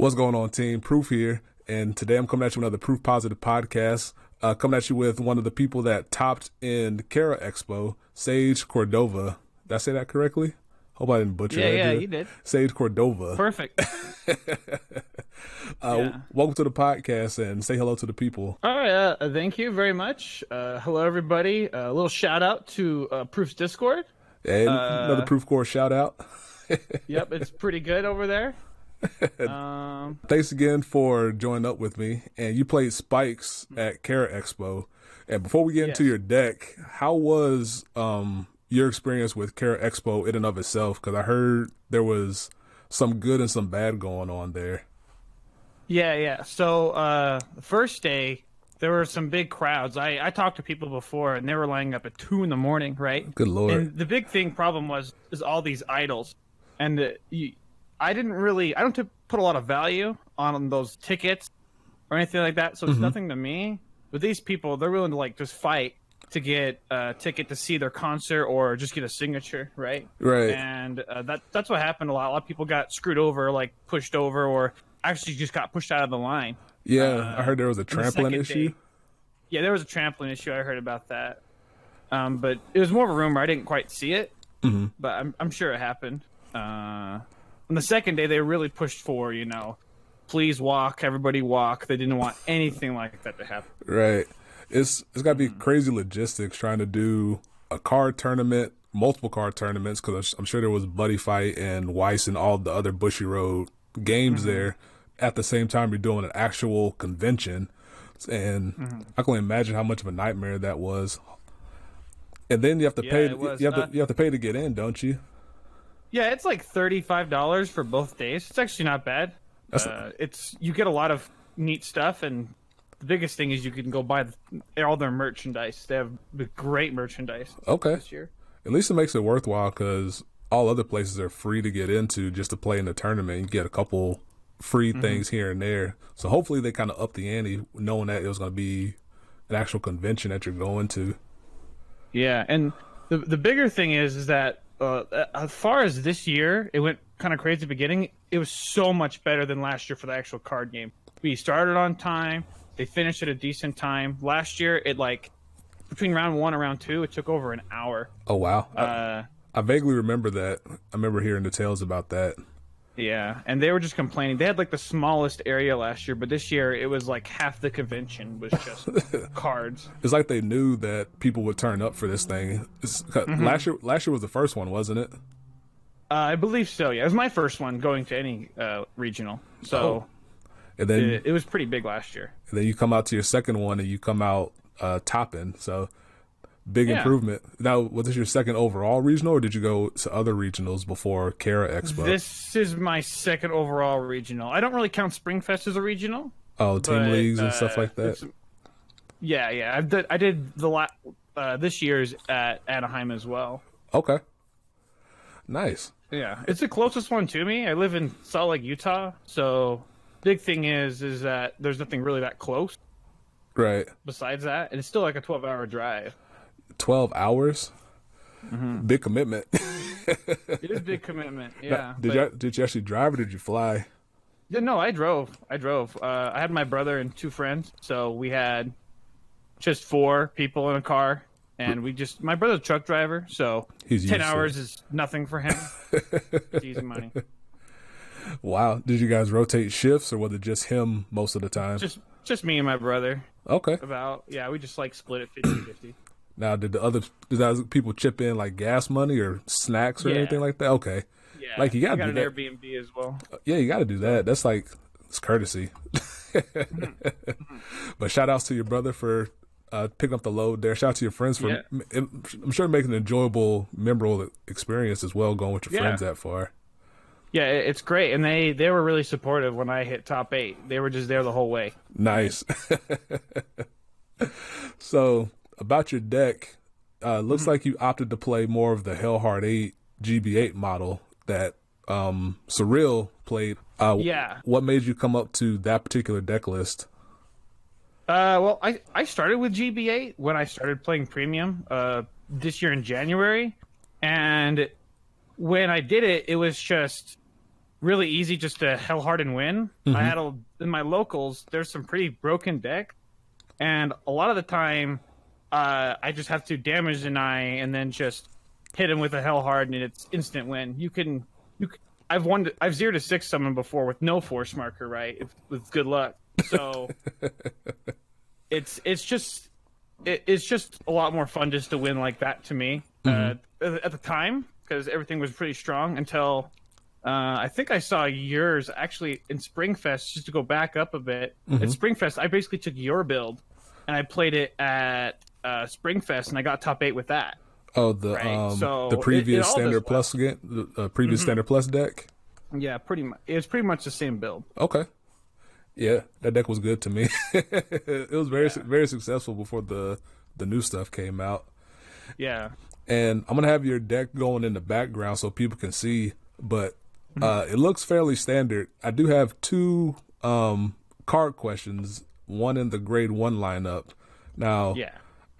What's going on, team? Proof here, and today I'm coming at you with another Proof Positive podcast. Coming at you with one of the people that topped in Chara Expo, Sage Cordova. Did I say that correctly? Hope I didn't butcher that. Yeah, you did. Sage Cordova. Perfect. Welcome to the podcast, and say hello to the people. All right, thank you very much. Hello, everybody. A little shout out to Proof's Discord. And another Proof Core shout out. Yep, it's pretty good over there. Thanks again for joining up with me. And you played Spikes at Chara Expo. And before we get into your deck, how was your experience with Chara Expo in and of itself? Because I heard there was some good and some bad going on there. Yeah. So the first day, there were some big crowds. I talked to people before, and they were lining up at 2 a.m, right? Good Lord. And the big problem is all these idols. And I don't put a lot of value on those tickets or anything like that, so it's nothing to me. But these people, they're willing to just fight to get a ticket to see their concert or just get a signature, right? Right. And that's what happened a lot. A lot of people got screwed over, pushed over, or actually just got pushed out of the line. Yeah, I heard there was a trampoline issue. Yeah, there was a trampoline issue. I heard about that. But it was more of a rumor. I didn't quite see it, but I'm sure it happened. On the second day, they really pushed for, please walk, everybody walk. They didn't want anything like that to happen. Right. It's got to be crazy logistics trying to do a card tournament, multiple card tournaments, because I'm sure there was Buddy Fight and Weiss and all the other Bushy Road games there. At the same time, you're doing an actual convention. And I can only imagine how much of a nightmare that was. And then you have to pay. You have to pay to get in, don't you? Yeah, it's like $35 for both days. It's actually not bad. You get a lot of neat stuff, and the biggest thing is you can go buy all their merchandise. They have great merchandise. Okay. This year. At least it makes it worthwhile, because all other places are free to get into just to play in the tournament. You get a couple free things here and there. So hopefully they kind of up the ante, knowing that it was going to be an actual convention that you're going to. Yeah, and the bigger thing is that as far as this year, it went kind of crazy at the beginning. It was so much better than last year for the actual card game. We started on time. They finished at a decent time. Last year, between round 1 and round 2, it took over an hour. Oh, wow. I vaguely remember that. I remember hearing details about that. Yeah, and they were just complaining. They had the smallest area last year, but this year it was half the convention was just cards. It's like they knew that people would turn up for this thing. Last year was the first one, wasn't it? I believe so. Yeah, it was my first one going to any regional, so and then it was pretty big last year. And then you come out to your second one, and you come out topping. So big improvement. Now, was this your second overall regional, or did you go to other regionals before Chara Expo? This is my second overall regional. I don't really count Springfest as a regional. Oh, team leagues and stuff like that. Yeah. I did this year's at Anaheim as well. Okay. Nice. Yeah, it's the closest one to me. I live in Salt Lake, Utah, so big thing is that there's nothing really that close. Right. Besides that, and it's still a 12-hour drive. 12 hours? Big commitment. It is a big commitment, yeah. Now, did you actually drive, or did you fly? Yeah, no, I drove. I had my brother and 2 friends, so we had just 4 people in a car, and my brother's a truck driver, so 10 hours is nothing for him. It's easy money. Wow. Did you guys rotate shifts, or was it just him most of the time? Just me and my brother. Okay. We just split it 50-50. Now, did the people chip in gas money or snacks or anything like that? Okay. Yeah. You gotta got do an that. Airbnb as well. Yeah, you gotta do that. That's it's courtesy. But shout outs to your brother for picking up the load there. Shout out to your friends for I'm sure making an enjoyable, memorable experience as well, going with your friends that far. Yeah, it's great, and they were really supportive when I hit top 8. They were just there the whole way. Nice. So, about your deck, looks like you opted to play more of the Hellheart 8 GB8 model that Surreal played. What made you come up to that particular deck list? Well, I started with GB8 when I started playing Premium this year in January, and when I did it, it was just really easy just to hell hard and win. I had in my locals, there's some pretty broken deck, and a lot of the time, I just have to damage deny and then just hit him with a hell hard, and it's instant win. I've 0 to 6 summoned before with no force marker, right? With good luck. So it's just a lot more fun just to win like that to me at the time, because everything was pretty strong until I think I saw yours actually in Springfest. Just to go back up a bit, at Springfest I basically took your build and I played it at Springfest, and I got top 8 with that. Oh, the previous Standard Plus again, the previous Standard Plus deck. Yeah, pretty much. It was pretty much the same build. Okay. Yeah, that deck was good to me. It was very successful before the new stuff came out. Yeah. And I'm gonna have your deck going in the background so people can see, but it looks fairly standard. I do have 2 card questions, one in the grade 1 lineup. Now, yeah.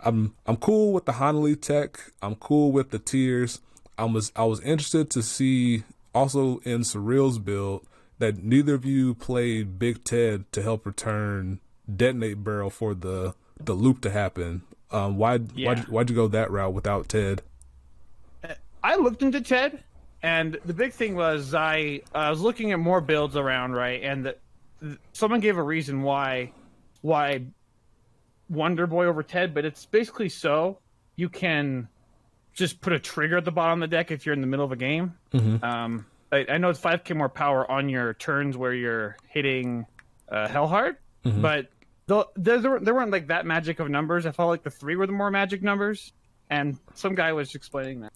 I'm cool with the Hanali tech. I'm cool with the tiers. I was interested to see also in Surreal's build that neither of you played Big Ted to help return Detonate Barrel for the loop to happen. Why'd you go that route without Ted? I looked into Ted, and the big thing was I was looking at more builds around, right? And someone gave a reason why Wonder Boy over Ted, but it's basically so you can just put a trigger at the bottom of the deck if you're in the middle of a game. I know it's 5k more power on your turns where you're hitting Hellhard, but there weren't like that magic of numbers. I felt like the 3 were the more magic numbers, and some guy was explaining that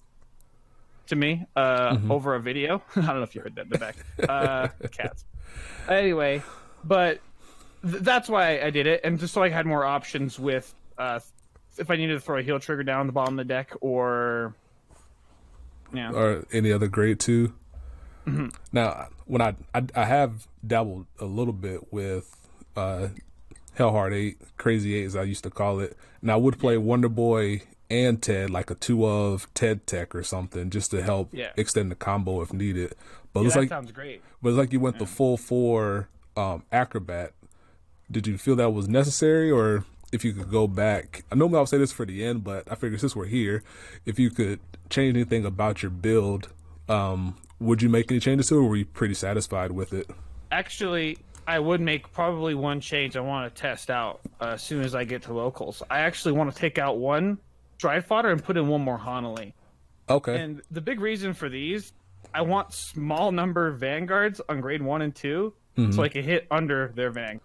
to me over a video. I don't know if you heard that in the back. Cats. Anyway, but that's why I did it, and just so I had more options with if I needed to throw a heal trigger down the bottom of the deck, or any other grade 2. Now, when I have dabbled a little bit with Hellheart 8, Crazy 8 as I used to call it, and I would play Wonder Boy and Ted, like a 2 of Ted tech or something, just to help extend the combo if needed. But that sounds great. But it's like you went the full 4 Acrobat. Did you feel that was necessary, or if you could go back? I normally I'll say this for the end, but I figured since we're here, if you could change anything about your build, would you make any changes to it, or were you pretty satisfied with it? Actually, I would make probably one change I want to test out as soon as I get to locals. I actually want to take out 1 Dry Fodder and put in 1 more Hanali. Okay. And the big reason for these, I want small number Vanguards on grade 1 and 2 so I can hit under their Vanguard.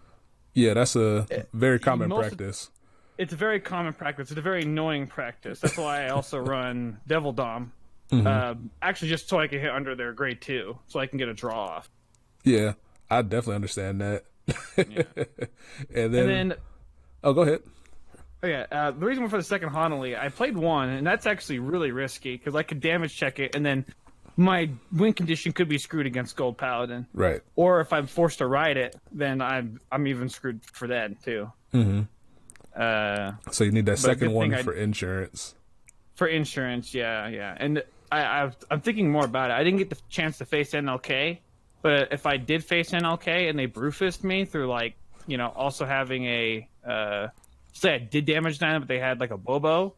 Yeah, that's a very common practice. It's a very common practice. It's a very annoying practice. That's why I also run Devil Dom. Actually, just so I can hit under their grade 2, so I can get a draw off. Yeah, I definitely understand that. And then oh, go ahead. Oh, yeah, the reason for the second Hanali, I played 1, and that's actually really risky because I could damage check it, and then my win condition could be screwed against Gold Paladin. Right. Or if I'm forced to ride it, then I'm even screwed for that too. So you need that second one for insurance. For insurance, yeah. And I'm thinking more about it. I didn't get the chance to face NLK, but if I did face NLK and they Brewfist me through also having a say I did damage to them, but they had like a Bobo,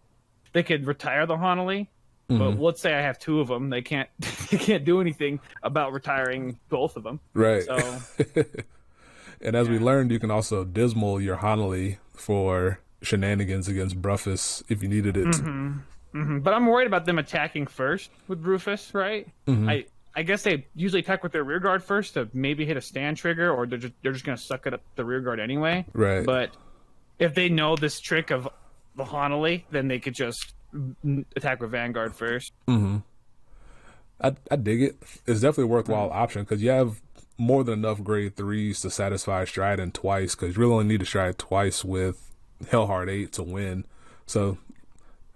they could retire the Hanali. But let's say I have 2 of them, they can't do anything about retiring both of them. Right. So, and as we learned, you can also dismal your Hanali for shenanigans against Brufus if you needed it. But I'm worried about them attacking first with Brufus, right? I guess they usually attack with their rear guard first to maybe hit a stand trigger, or they're just going to suck it up the rear guard anyway. Right. But if they know this trick of the Hanali, then they could just attack with Vanguard first. I dig it. It's definitely a worthwhile option because you have more than enough grade 3s to satisfy Stridon twice, because you really only need to stride twice with Hellheart 8 to win. So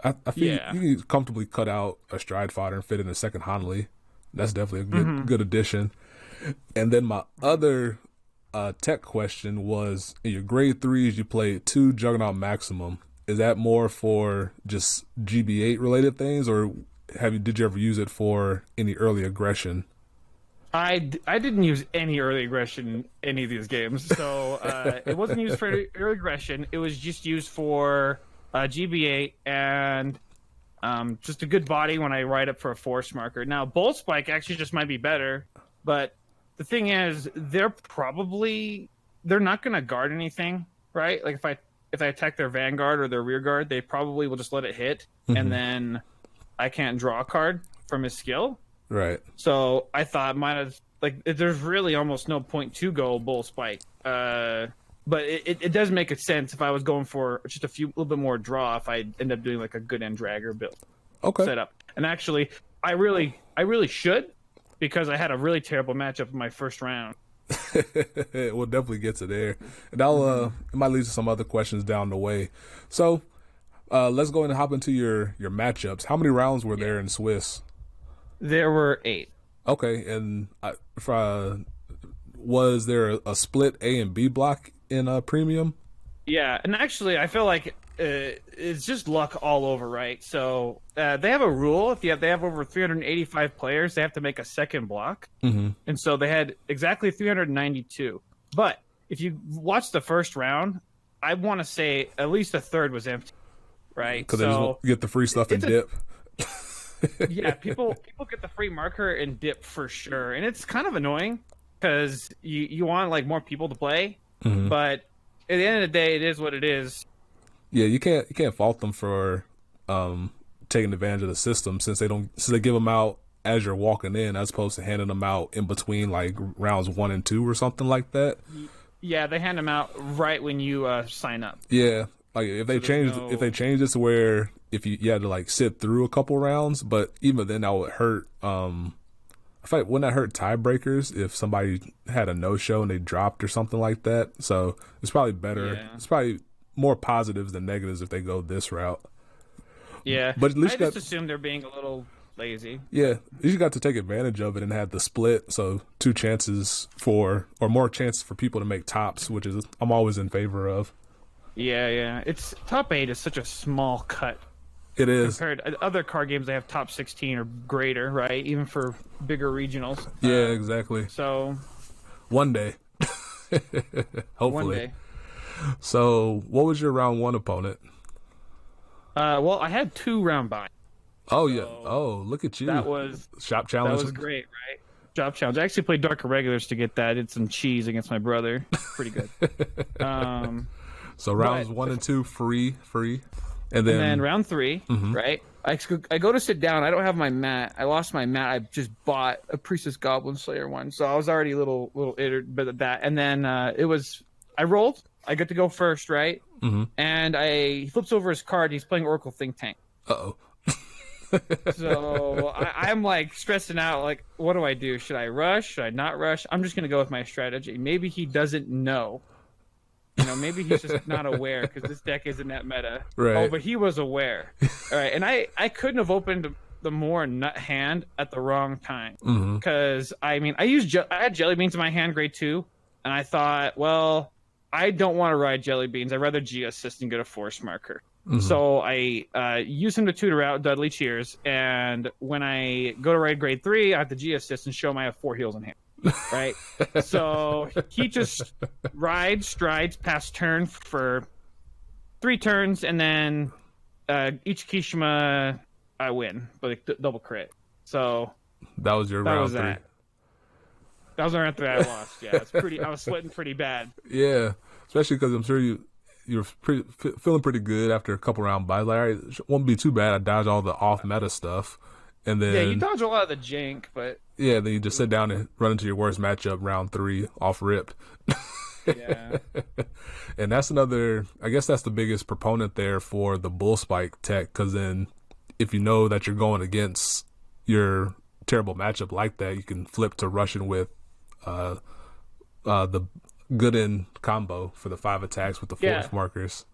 I feel you can comfortably cut out a Stride Fodder and fit in a second Hanali. That's definitely a good addition. And then my other tech question was, in your grade 3s you played 2 Juggernaut Maximum. Is that more for just GB8 related things, or did you ever use it for any early aggression? I didn't use any early aggression in any of these games, so it wasn't used for early aggression. It was just used for GBA and just a good body when I ride up for a force marker. Now, Bolt Spike actually just might be better, but the thing is, they're not going to guard anything, right? Like if I attack their vanguard or their rear guard, they probably will just let it hit, and then I can't draw a card from his skill. Right. So I thought there's really almost no point to go Bull Spike. But it does make a sense if I was going for just a little bit more draw if I end up doing like a good end dragger build setup. And actually, I really should, because I had a really terrible matchup in my first round. We'll definitely get to there, and it might lead to some other questions down the way. So let's go ahead and hop into your matchups. How many rounds were there in Swiss? There were 8. Okay, and was there a split A and B block in premium? Yeah, and actually, I feel like it's just luck all over, right? So they have a rule: if they have over 385 players, they have to make a second block, and so they had exactly 392. But if you watch the first round, I want to say at least a third was empty, right? Because they just get the free stuff and dip. Yeah, people get the free marker and dip for sure, and it's kind of annoying because you want like more people to play, but at the end of the day, it is what it is. Yeah, you can't fault them for taking advantage of the system since they give them out as you're walking in, as opposed to handing them out in between like rounds 1 and 2 or something like that. Yeah, they hand them out right when you sign up. Yeah. Like if they change this to where if you had to like sit through a couple rounds, but even then that would hurt. I feel like wouldn't that hurt tiebreakers if somebody had a no-show and they dropped or something like that? So it's probably better. Yeah. It's probably more positives than negatives if they go this route. Yeah, but at least I just assume they're being a little lazy. Yeah, at least you got to take advantage of it and had the split, so 2 chances or more chances for people to make tops, which is I'm always in favor of. Yeah. It's top 8 is such a small cut. It is. Compared to other card games, they have top 16 or greater, right? Even for bigger regionals. Yeah, exactly. So, one day. Hopefully. One day. So, what was your round 1 opponent? Well, I had 2 round buy. Oh, yeah. Oh, look at you. That was Shop Challenge. That was great, right? Shop Challenge. I actually played Darker Regulars to get that. Did some cheese against my brother. Pretty good. So rounds 1 and 2 free, and then round 3, right? I go to sit down. I don't have my mat. I lost my mat. I just bought a Priestess Goblin Slayer one, so I was already a little bit of that. And then I rolled. I get to go first, right? And he flips over his card. And he's playing Oracle Think Tank. Uh-oh. So I'm like stressing out. Like, what do I do? Should I rush? Should I not rush? I'm just gonna go with my strategy. Maybe he doesn't know. Maybe he's just not aware because this deck isn't that meta. Right. Oh, but he was aware. All right, and I couldn't have opened the more nut hand at the wrong time because I had jelly beans in my hand, grade 2, and I thought, well, I don't want to ride jelly beans. I'd rather G assist and get a force marker. So I use him to tutor out Dudley Cheers, and when I go to ride grade 3, I have to G assist and show him I have 4 heals in hand. Right, so he just strides past turn for 3 turns, and then each Kishima I win, but double crit. So that was your round 3. That was round 3. I lost. Yeah, I was sweating pretty bad. Yeah, especially because I'm sure you're feeling pretty good after a couple round buys. Like, all right, it won't be too bad. I dodge all the off meta stuff, and then you dodge a lot of the jank, but. Yeah, then you just sit down and run into your worst matchup round 3 off rip. Yeah. And that's I guess that's the biggest proponent there for the bull spike tech, because then if you know that you're going against your terrible matchup like that, you can flip to rushing with the good end combo for the 5 attacks with the force markers.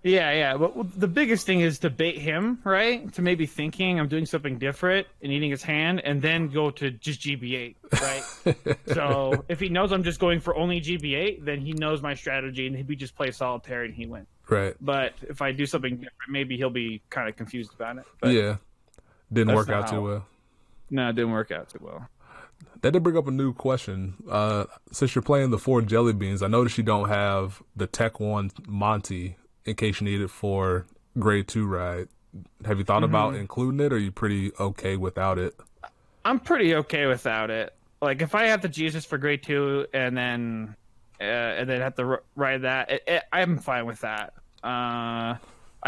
Yeah. But the biggest thing is to bait him, right? To maybe thinking I'm doing something different and eating his hand, and then go to just GB8, right? So if he knows I'm just going for only GB8, then he knows my strategy, and he just play solitaire and he wins. Right. But if I do something different, maybe he'll be kind of confused about it. But yeah. Didn't work out too well. No, it didn't work out too well. That did bring up a new question. Since you're playing the 4 jelly beans, I noticed you don't have the Tech 1 Monty in case you need it for grade 2 ride. Have you thought about including it, or are you pretty okay without it? I'm pretty okay without it. Like if I have the Jesus for grade 2 and then have to ride that, I'm fine with that. I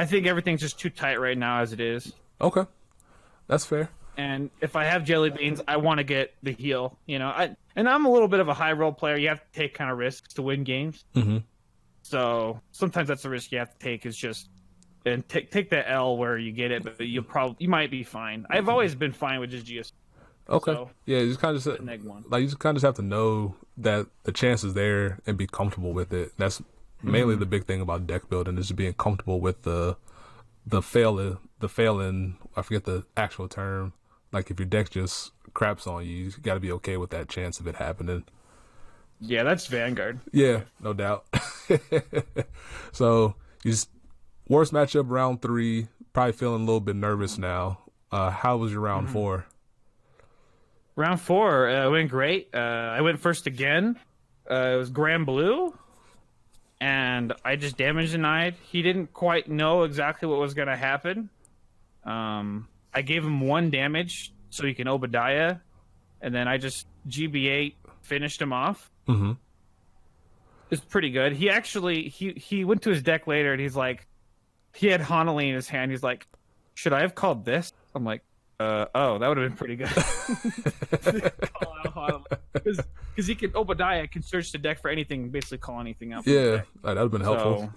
think everything's just too tight right now as it is. Okay, that's fair. And if I have jelly beans, I want to get the heal. And I'm a little bit of a high roll player. You have to take kind of risks to win games. Mm-hmm. So sometimes that's the risk you have to take. Is just and take the L where you get it, but you might be fine. I've always been fine with just GS. Okay. So, yeah, you just kind of you just kind of have to know that the chance is there and be comfortable with it. That's mainly the big thing about deck building, is just being comfortable with the failing. I forget the actual term. Like if your deck just craps on you, you got to be okay with that chance of it happening. Yeah, that's Vanguard. Yeah, no doubt. So you just worst matchup round 3. Probably feeling a little bit nervous now. How was your round 4? Round 4 went great. I went first again. It was Grand Blue, and I just damage denied. He didn't quite know exactly what was going to happen. I gave him 1 damage so he can Obadiah, and then I just GB8 finished him off. Mm-hmm. It's pretty good. He actually he went to his deck later, and he's like, he had Honolly in his hand. He's like, should I have called this? I'm like, oh, that would have been pretty good. Call out Honolly. Because he can, Obadiah can search the deck for anything, basically call anything out. Yeah, that would have been helpful.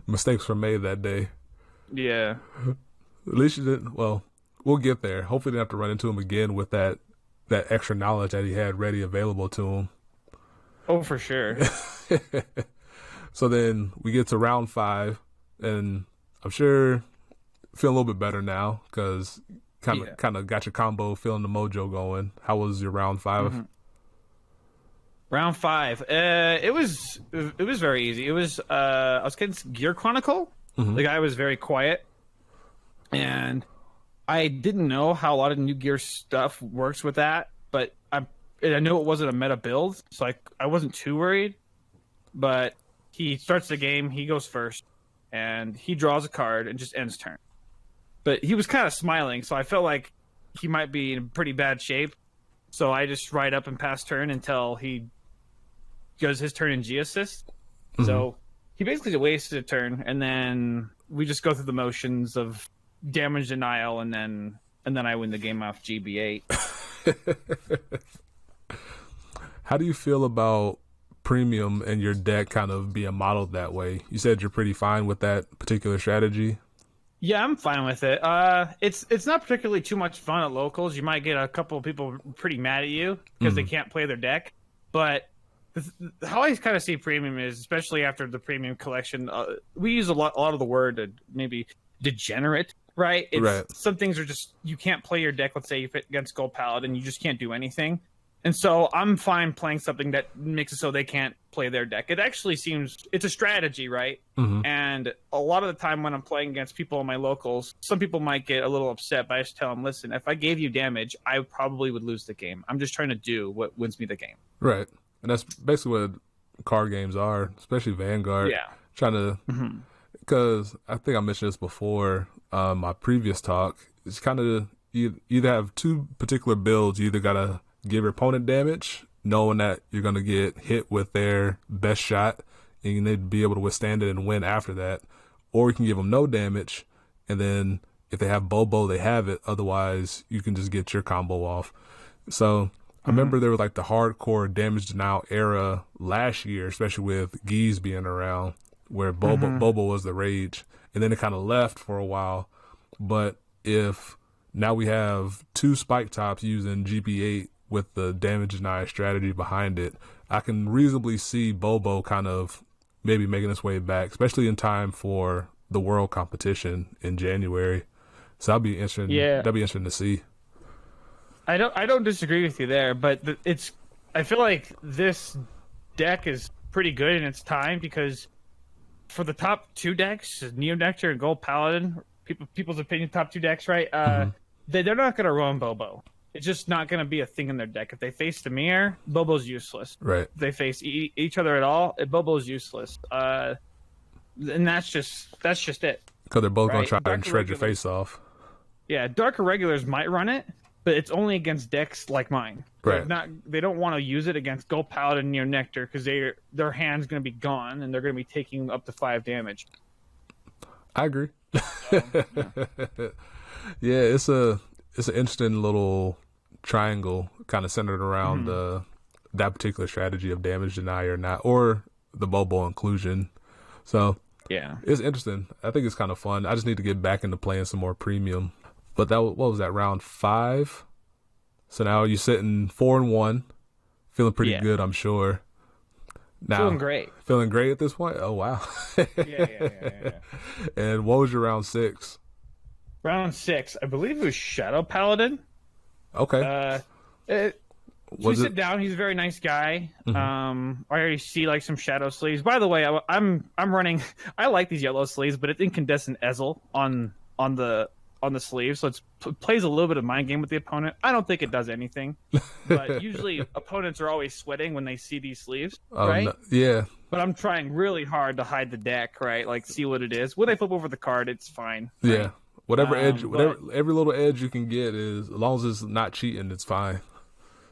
Mistakes were made that day. Yeah. At least you didn't. Well, we'll get there. Hopefully, you didn't have to run into him again with that extra knowledge that he had ready available to him. Oh, for sure. So then we get to round 5, and I'm sure feel a little bit better now because kind of got your combo, feeling the mojo going. How was your round 5? Round 5. It was very easy. It was I was against Gear Chronicle. The guy was very quiet, and I didn't know how a lot of new gear stuff works with that, but I knew it wasn't a meta build, so I wasn't too worried. But he starts the game, he goes first, and he draws a card and just ends turn. But he was kind of smiling, so I felt like he might be in pretty bad shape. So I just ride up and pass turn until he goes his turn in G assist. So he basically wasted a turn, and then we just go through the motions of damage denial, and then I win the game off GB8. How do you feel about premium and your deck kind of being modeled that way? You said you're pretty fine with that particular strategy. Yeah, I'm fine with it. It's not particularly too much fun at locals. You might get a couple of people pretty mad at you because they can't play their deck. But how I kind of see premium is, especially after the premium collection, we use a lot of the word maybe degenerate, right? Right. Some things are just, you can't play your deck. Let's say you fit against Gold Paladin, you just can't do anything. And so I'm fine playing something that makes it so they can't play their deck. It actually seems, it's a strategy, right? And a lot of the time when I'm playing against people in my locals, some people might get a little upset, but I just tell them, listen, if I gave you damage, I probably would lose the game. I'm just trying to do what wins me the game. Right. And that's basically what card games are, especially Vanguard. Yeah. Trying to, because I think I mentioned this before, my previous talk. It's kind of, you either have 2 particular builds. You either got to give your opponent damage, knowing that you're going to get hit with their best shot, and you need to be able to withstand it and win after that. Or you can give them no damage, and then if they have Bobo, they have it. Otherwise, you can just get your combo off. So I remember there was like the hardcore damage denial era last year, especially with Geese being around, where Bobo was the rage. And then it kind of left for a while. But if now we have 2 spike tops using GP8 with the damage deny strategy behind it, I can reasonably see Bobo kind of maybe making its way back, especially in time for the world competition in January. So that'll be interesting. Yeah. That'll be interesting to see. I don't disagree with you there, but I feel like this deck is pretty good in its time, because for the top 2 decks, Neo Nectar and Gold Paladin, people's opinion, top 2 decks, right? They're not going to run Bobo. It's just not going to be a thing in their deck. If they face the mirror, Bobo's useless. Right. If they face each other at all, Bobo's useless. And that's just it. Because they're both right? going to try and shred your face off. Yeah, Dark Irregulars might run it, but it's only against decks like mine. Right. They don't want to use it against Gold Paladin near Nectar because their hand's going to be gone and they're going to be taking up to 5 damage. I agree. So, yeah, it's an interesting little triangle kind of centered around that particular strategy of damage deny or not, or the Bobo inclusion. So yeah, it's interesting. I think it's kind of fun. I just need to get back into playing some more premium. But what was that, round 5? So now you're sitting 4-1, feeling pretty good, I'm sure. Now, feeling great at this point. Oh wow. Yeah. And what was your round 6? Round 6, I believe it was Shadow Paladin. Okay. We sit down. He's a very nice guy. I already see like some shadow sleeves. By the way, I'm running. I like these yellow sleeves, but it's incandescent Ezel on the sleeve, so it plays a little bit of mind game with the opponent. I don't think it does anything, but usually opponents are always sweating when they see these sleeves, right? No, yeah. But I'm trying really hard to hide the deck, right? Like see what it is. When they flip over the card, it's fine. Right? Yeah. Whatever every little edge you can get is, as long as it's not cheating, it's fine.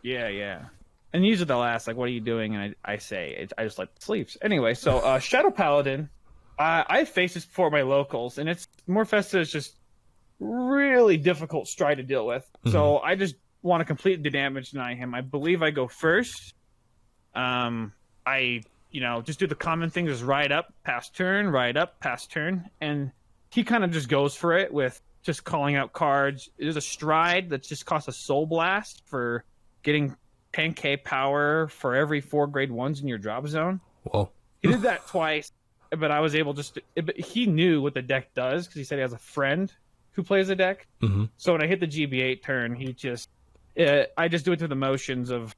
Yeah. And usually they'll ask, like, what are you doing? And I say, I just like the sleeves. Anyway, so Shadow Paladin, I faced this before my locals, and it's Morfesta is just really difficult stride to deal with. So I just want to completely damage deny him. I believe I go first. I just do the common thing, just ride up, pass turn, and he kind of just goes for it with just calling out cards. There's a stride that just costs a Soul Blast for getting 10k power for every 4 grade 1s in your drop zone. Whoa. He did that twice, but I was able but he knew what the deck does because he said he has a friend who plays the deck. So when I hit the GB8 turn, I just do it through the motions of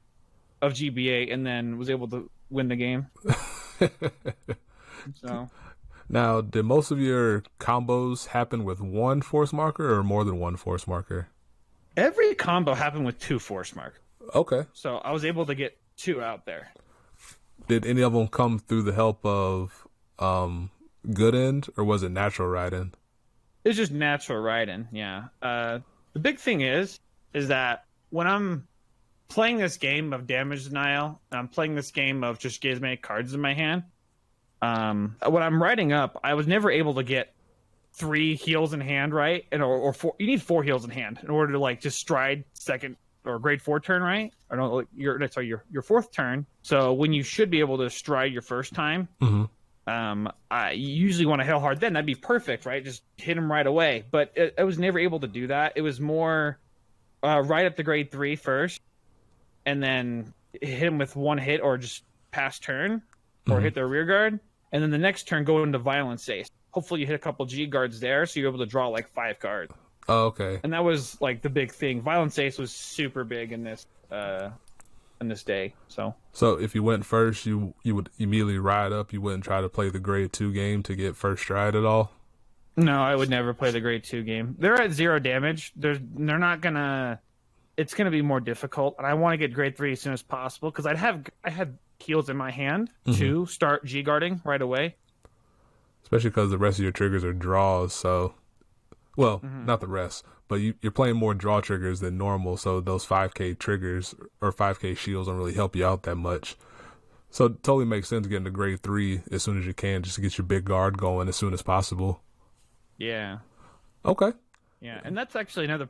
GB8 and then was able to win the game. So now, did most of your combos happen with 1 force marker or more than 1 force marker? Every combo happened with 2 force markers. Okay. So I was able to get 2 out there. Did any of them come through the help of good end, or was it natural ride in? It's just natural ride in, yeah. The big thing is that when I'm playing this game of damage denial, and I'm playing this game of just get as many cards in my hand, when I'm riding up, I was never able to get 3 heals in hand, right? Or 4. You need 4 heals in hand in order to like just stride second or grade 4 turn, right? Or no, your 4th turn. So when you should be able to stride your first time, I usually want to hit hard. Then that'd be perfect, right? Just hit him right away. But I was never able to do that. It was more right up to grade 3 first, and then hit him with 1 hit or just pass turn or hit their rear guard, and then the next turn go into Violence Ace. Hopefully you hit a couple G guards there, so you're able to draw like 5 cards. Oh, okay. And that was like the big thing. Violence Ace was super big in this day. So if you went first, you would immediately ride up. You wouldn't try to play the grade 2 game to get first stride at all. No, I would never play the grade 2 game. They're at 0 damage. They're not gonna. It's gonna be more difficult, and I want to get grade 3 as soon as possible because I had heals in my hand to start G guarding right away. Especially because the rest of your triggers are draws, so... Well, not the rest, but you're playing more draw triggers than normal, so those 5k triggers or 5k shields don't really help you out that much. So it totally makes sense getting to grade 3 as soon as you can, just to get your big guard going as soon as possible. Yeah. Okay. Yeah, and that's actually another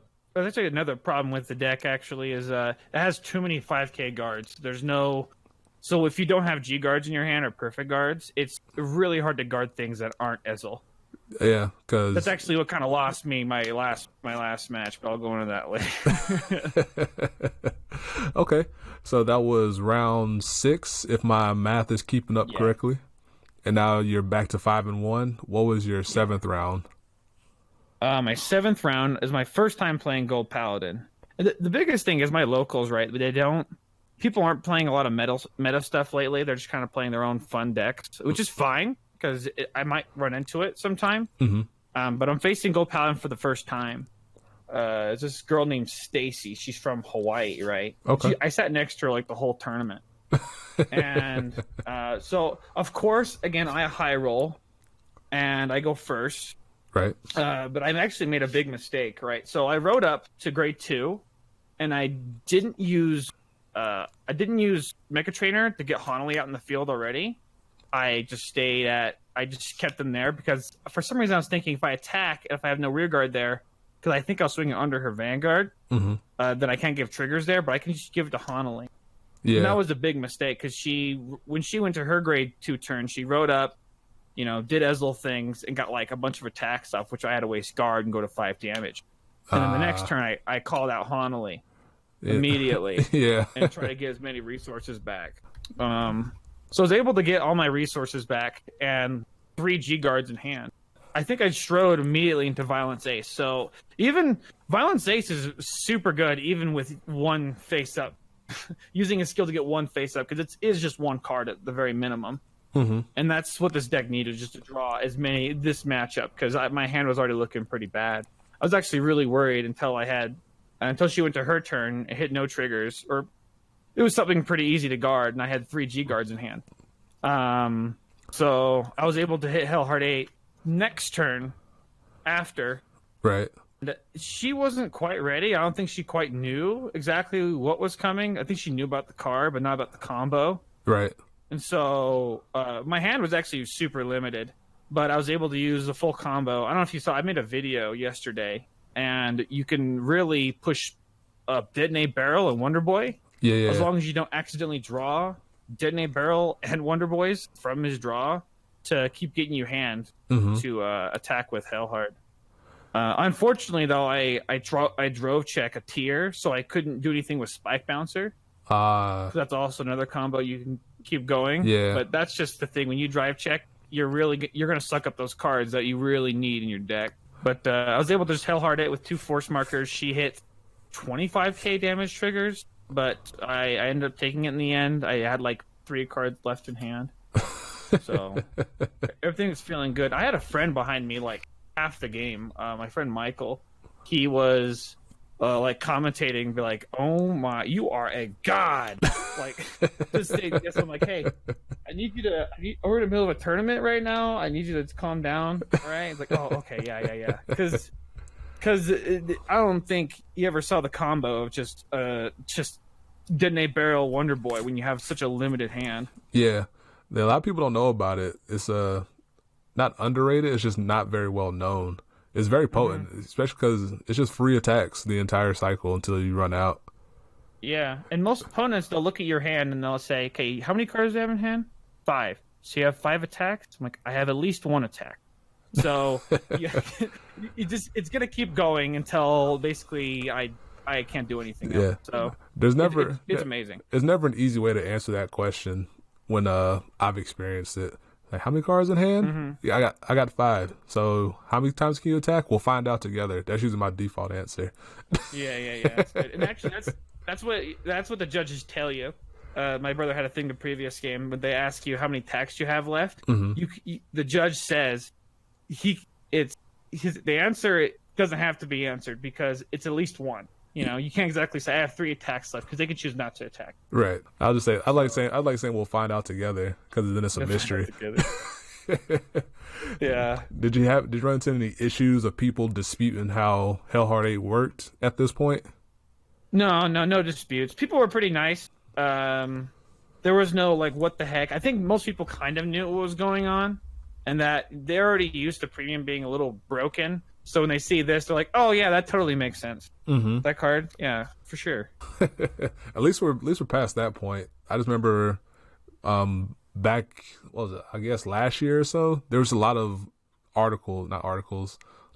problem with the deck, actually, is it has too many 5k guards. There's no... So if you don't have G guards in your hand or perfect guards, it's really hard to guard things that aren't Ezel. Yeah, because that's actually what kind of lost me my last match, but I'll go into that later. Okay, so that was round 6, if my math is keeping up correctly, and now you're back to 5-1. What was your 7th round? My 7th round is my first time playing Gold Paladin. The biggest thing is my locals, right? People aren't playing a lot of meta stuff lately. They're just kind of playing their own fun decks, which is fine because I might run into it sometime. But I'm facing Gold Paladin for the first time. It's this girl named Stacy. She's from Hawaii, right? Okay. I sat next to her like the whole tournament. And so, of course, again, I high roll, and I go first. Right. But I actually made a big mistake, right? So I rode up to grade 2, and I didn't use Mecha Trainer to get Honolly out in the field already. I just kept them there because for some reason I was thinking if I attack, if I have no rear guard there, because I think I'll swing it under her Vanguard, then I can't give triggers there, but I can just give it to Honolly. Yeah. And that was a big mistake because when she went to her grade 2 turn, she rode up, did Ezreal things and got like a bunch of attack stuff, which I had to waste guard and go to 5 damage. And then the next turn, I called out Honolly immediately and try to get as many resources back. So I was able to get all my resources back and 3 G guards in hand. I think I strode immediately into Violence Ace. So even Violence Ace is super good, even with 1 face up. Using a skill to get 1 face up, because it is just 1 card at the very minimum. And that's what this deck needed, just to draw as many this matchup, because my hand was already looking pretty bad. I was actually really worried until she went to her turn, it hit no triggers, or it was something pretty easy to guard, and I had 3 G guards in hand. So I was able to hit Hellheart 8 next turn after. Right. She wasn't quite ready. I don't think she quite knew exactly what was coming. I think she knew about the card, but not about the combo. Right. And so my hand was actually super limited, but I was able to use the full combo. I don't know if you saw, I made a video yesterday, and you can really push Detonate Barrel and Wonder Boy. Yeah. As long as you don't accidentally draw Detonate Barrel and Wonder Boys from his draw to keep getting you hand to attack with Hellheart. Unfortunately, though, I drove check a tier, so I couldn't do anything with Spike Bouncer. So that's also another combo you can keep going. Yeah. But that's just the thing. When you drive check, you're going to suck up those cards that you really need in your deck. But I was able to just Hellheart it with 2 force markers. She hit 25k damage triggers, but I ended up taking it in the end. I had like 3 cards left in hand. So everything was feeling good. I had a friend behind me like half the game. My friend Michael, he was like commentating, be like, "Oh my, you are a god!" Like this thing. Yes, I'm like, "Hey, we're in the middle of a tournament right now. I need you to calm down." Right? He's like, "Oh, okay, yeah." Because I don't think you ever saw the combo of just Detonate Barrel Wonder Boy when you have such a limited hand. Yeah. A lot of people don't know about it. It's not underrated. It's just not very well known. It's very potent, especially because it's just free attacks the entire cycle until you run out. Yeah, and most opponents, they'll look at your hand and they'll say, "Okay, how many cards do you have in hand?" 5. So you have 5 attacks? I'm like, I have at least 1 attack. So it's gonna keep going until basically I can't do anything else. So there's never it's amazing. There's never an easy way to answer that question when I've experienced it. Like, how many cards in hand? Yeah, I got 5. So how many times can you attack? We'll find out together. That's usually my default answer. Yeah. That's good. And actually, that's what the judges tell you. My brother had a thing the previous game, but they ask you how many attacks you have left. The judge says the answer it doesn't have to be answered because it's at least 1. You can't exactly say I have 3 attacks left because they can choose not to attack. Right. I'll just say I'd like saying we'll find out together because then it's a mystery. Yeah. Did you run into any issues of people disputing how Hellheart 8 worked at this point? No disputes. People were pretty nice. There was no like what the heck. I think most people kind of knew what was going on, and that they're already used to premium being a little broken. So when they see this, they're like, "Oh yeah, that totally makes sense." That card, yeah, for sure. At least we're past that point. I just remember, back, what was it? I guess last year or so, there was a lot of a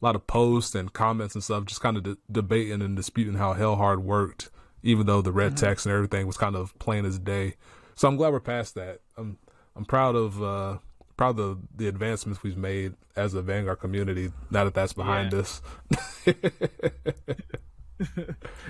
lot of posts and comments and stuff, just kind of debating and disputing how Hellheart worked, even though the red text and everything was kind of plain as day. So I'm glad we're past that. I'm proud of the advancements we've made as a Vanguard community now that that's behind us.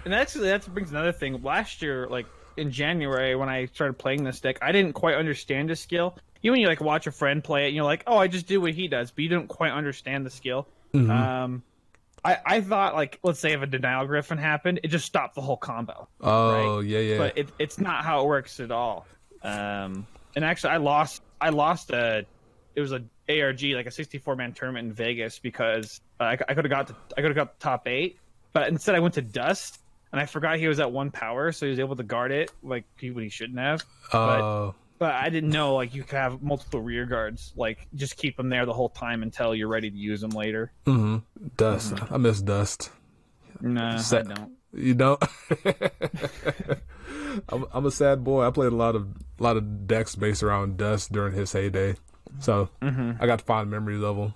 And actually, that brings another thing. Last year, like in January, when I started playing this deck, I didn't quite understand the skill. Even when you like watch a friend play it, and you're like, "Oh, I just do what he does," but you don't quite understand the skill. I thought, like, let's say if a denial griffin happened, it just stopped the whole combo. Oh, Right? yeah, yeah. But it's not how it works at all. And actually, I lost a it was a ARG, like a 64-man tournament in Vegas, because I could have got the top 8, but instead I went to Dust, and I forgot he was at 1 power, so he was able to guard it like when he shouldn't have. But I didn't know, like, you could have multiple rear guards, like just keep them there the whole time until you're ready to use them later. Dust. I miss Dust. Nah, I don't. You don't? I'm a sad boy. I played a lot of decks based around Dust during his heyday, so I got fond memories of him.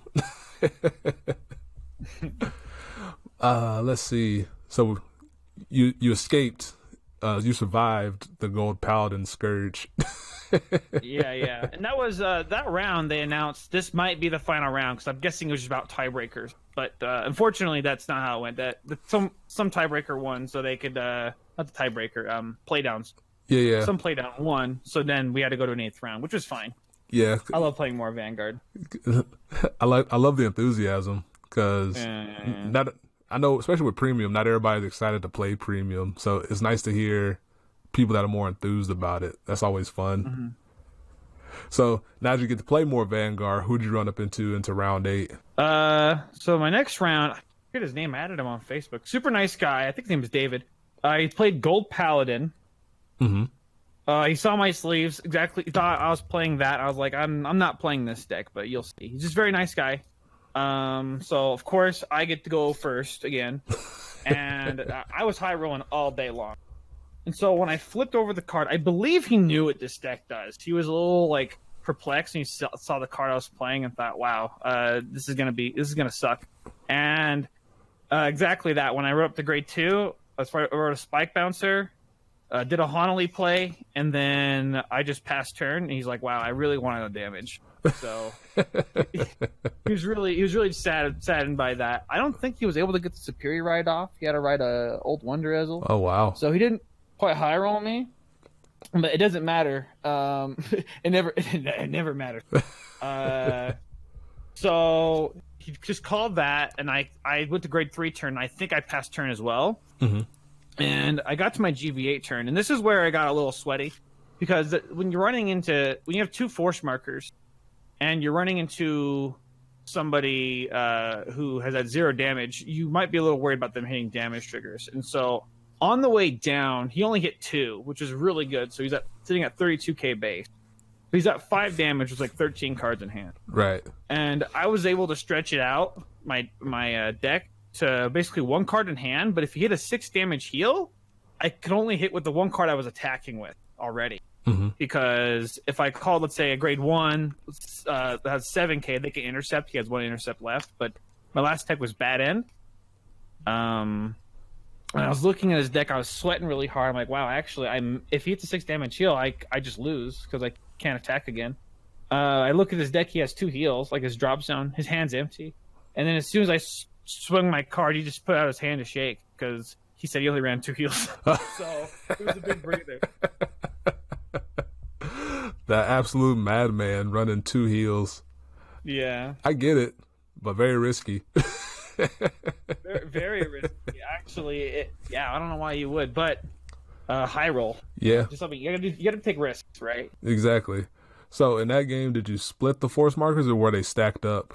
Let's see. So you escaped. You survived the Gold Paladin Scourge. Yeah. And that was that round. They announced this might be the final round, because I'm guessing it was just about tiebreakers. But unfortunately, that's not how it went. That some tiebreaker won, so they could not the tiebreaker, playdowns. Yeah. Some playdown won, so then we had to go to an 8th round, which was fine. Yeah. I love playing more Vanguard. I love the enthusiasm, because I know, especially with premium, not everybody's excited to play premium, so it's nice to hear people that are more enthused about it. That's always fun. So now that you get to play more Vanguard, who did you run up into round 8? So my next round, I forget his name. I added him on Facebook. Super nice guy. I think his name is David. He played Gold Paladin. He saw my sleeves. Exactly. He thought I was playing that. I was like, I'm not playing this deck, but you'll see. He's just a very nice guy. So of course I get to go first again, and I was high rolling all day long. And so when I flipped over the card, I believe he knew what this deck does. He was a little like perplexed, and he saw the card I was playing and thought, "Wow, this is gonna suck." And exactly that. When I wrote up to grade 2, I wrote a Spike Bouncer, did a Honolulu play, and then I just passed turn. And he's like, "Wow, I really wanted no damage." So he was really saddened by that. I don't think he was able to get the Superior Ride off. He had to ride a Old Wonder Ezel. Oh wow! So he didn't quite high roll me, but it doesn't matter. It never matters. So he just called that, and I went to grade 3 turn. I think I passed turn as well, and I got to my GV8 turn, and this is where I got a little sweaty, because when you have 2 force markers, and you're running into somebody who has had 0 damage, you might be a little worried about them hitting damage triggers. And so on the way down, he only hit 2, which is really good. So he's sitting at 32k base. But he's at 5 damage with like 13 cards in hand. Right. And I was able to stretch it out, my deck, to basically 1 card in hand. But if he hit a 6 damage heal, I could only hit with the 1 card I was attacking with already. Because if I called, let's say, a grade 1 that has 7k, they can intercept. He has 1 intercept left. But my last tech was Bad End. When I was looking at his deck, I was sweating really hard. I'm like, wow, actually, if he hits a 6 damage heal, I just lose because I can't attack again. I look at his deck, he has 2 heals, like his drop zone. His hand's empty. And then as soon as I swung my card, he just put out his hand to shake because he said he only ran 2 heals. So it was a big breather. That absolute madman running 2 heals. Yeah. I get it, but very risky. very, very risky. Actually, I don't know why you would, but high roll. Yeah. Just something you gotta take risks, right? Exactly. So in that game, did you split the force markers, or were they stacked up?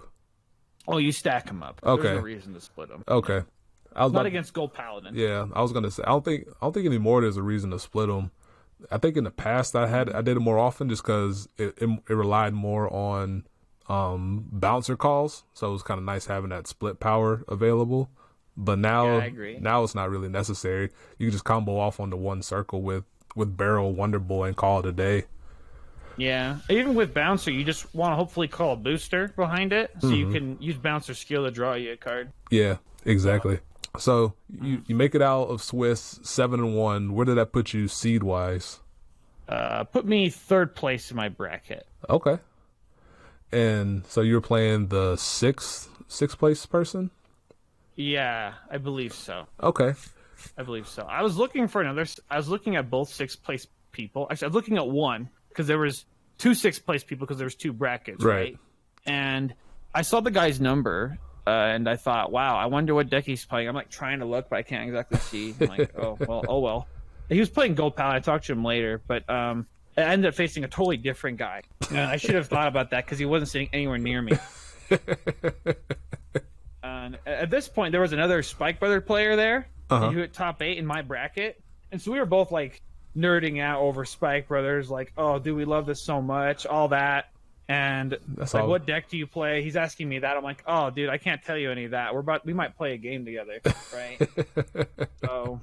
Oh, you stack them up. Okay. There's no reason to split them. Okay. Not against Gold Paladin. Yeah, I was gonna say I don't think anymore there's a reason to split them. I think in the past I did it more often just because it relied more on bouncer calls, so it was kind of nice having that split power available. But now, I agree. Now it's not really necessary. You can just combo off onto 1 circle with Barrel, Wonder Boy, and call it a day. Yeah, even with bouncer, you just want to hopefully call a booster behind it, so you can use bouncer skill to draw you a card. Yeah, exactly. So you make it out of Swiss 7-1. Where did that put you seed wise? Put me 3rd place in my bracket. Okay. And so you're playing the sixth place person? Yeah, I believe so. Okay. I believe so. I was looking at both 6th place people. Actually, I was looking at one because there was 2 6th place people because there was 2 brackets, right? And I saw the guy's number. and I thought, wow, I wonder what deck he's playing. I'm like trying to look, but I can't exactly see. I'm like, oh well. He was playing Gold Paladin. I talked to him later, but I ended up facing a totally different guy. And I should have thought about that because he wasn't sitting anywhere near me. And at this point, there was another Spike Brother player there who hit top 8 in my bracket, and so we were both like nerding out over Spike Brothers, like, oh, dude, we love this so much, all that. And that's like, what deck do you play? He's asking me that. I'm like, oh, dude, I can't tell you any of that. We might play a game together, right? So,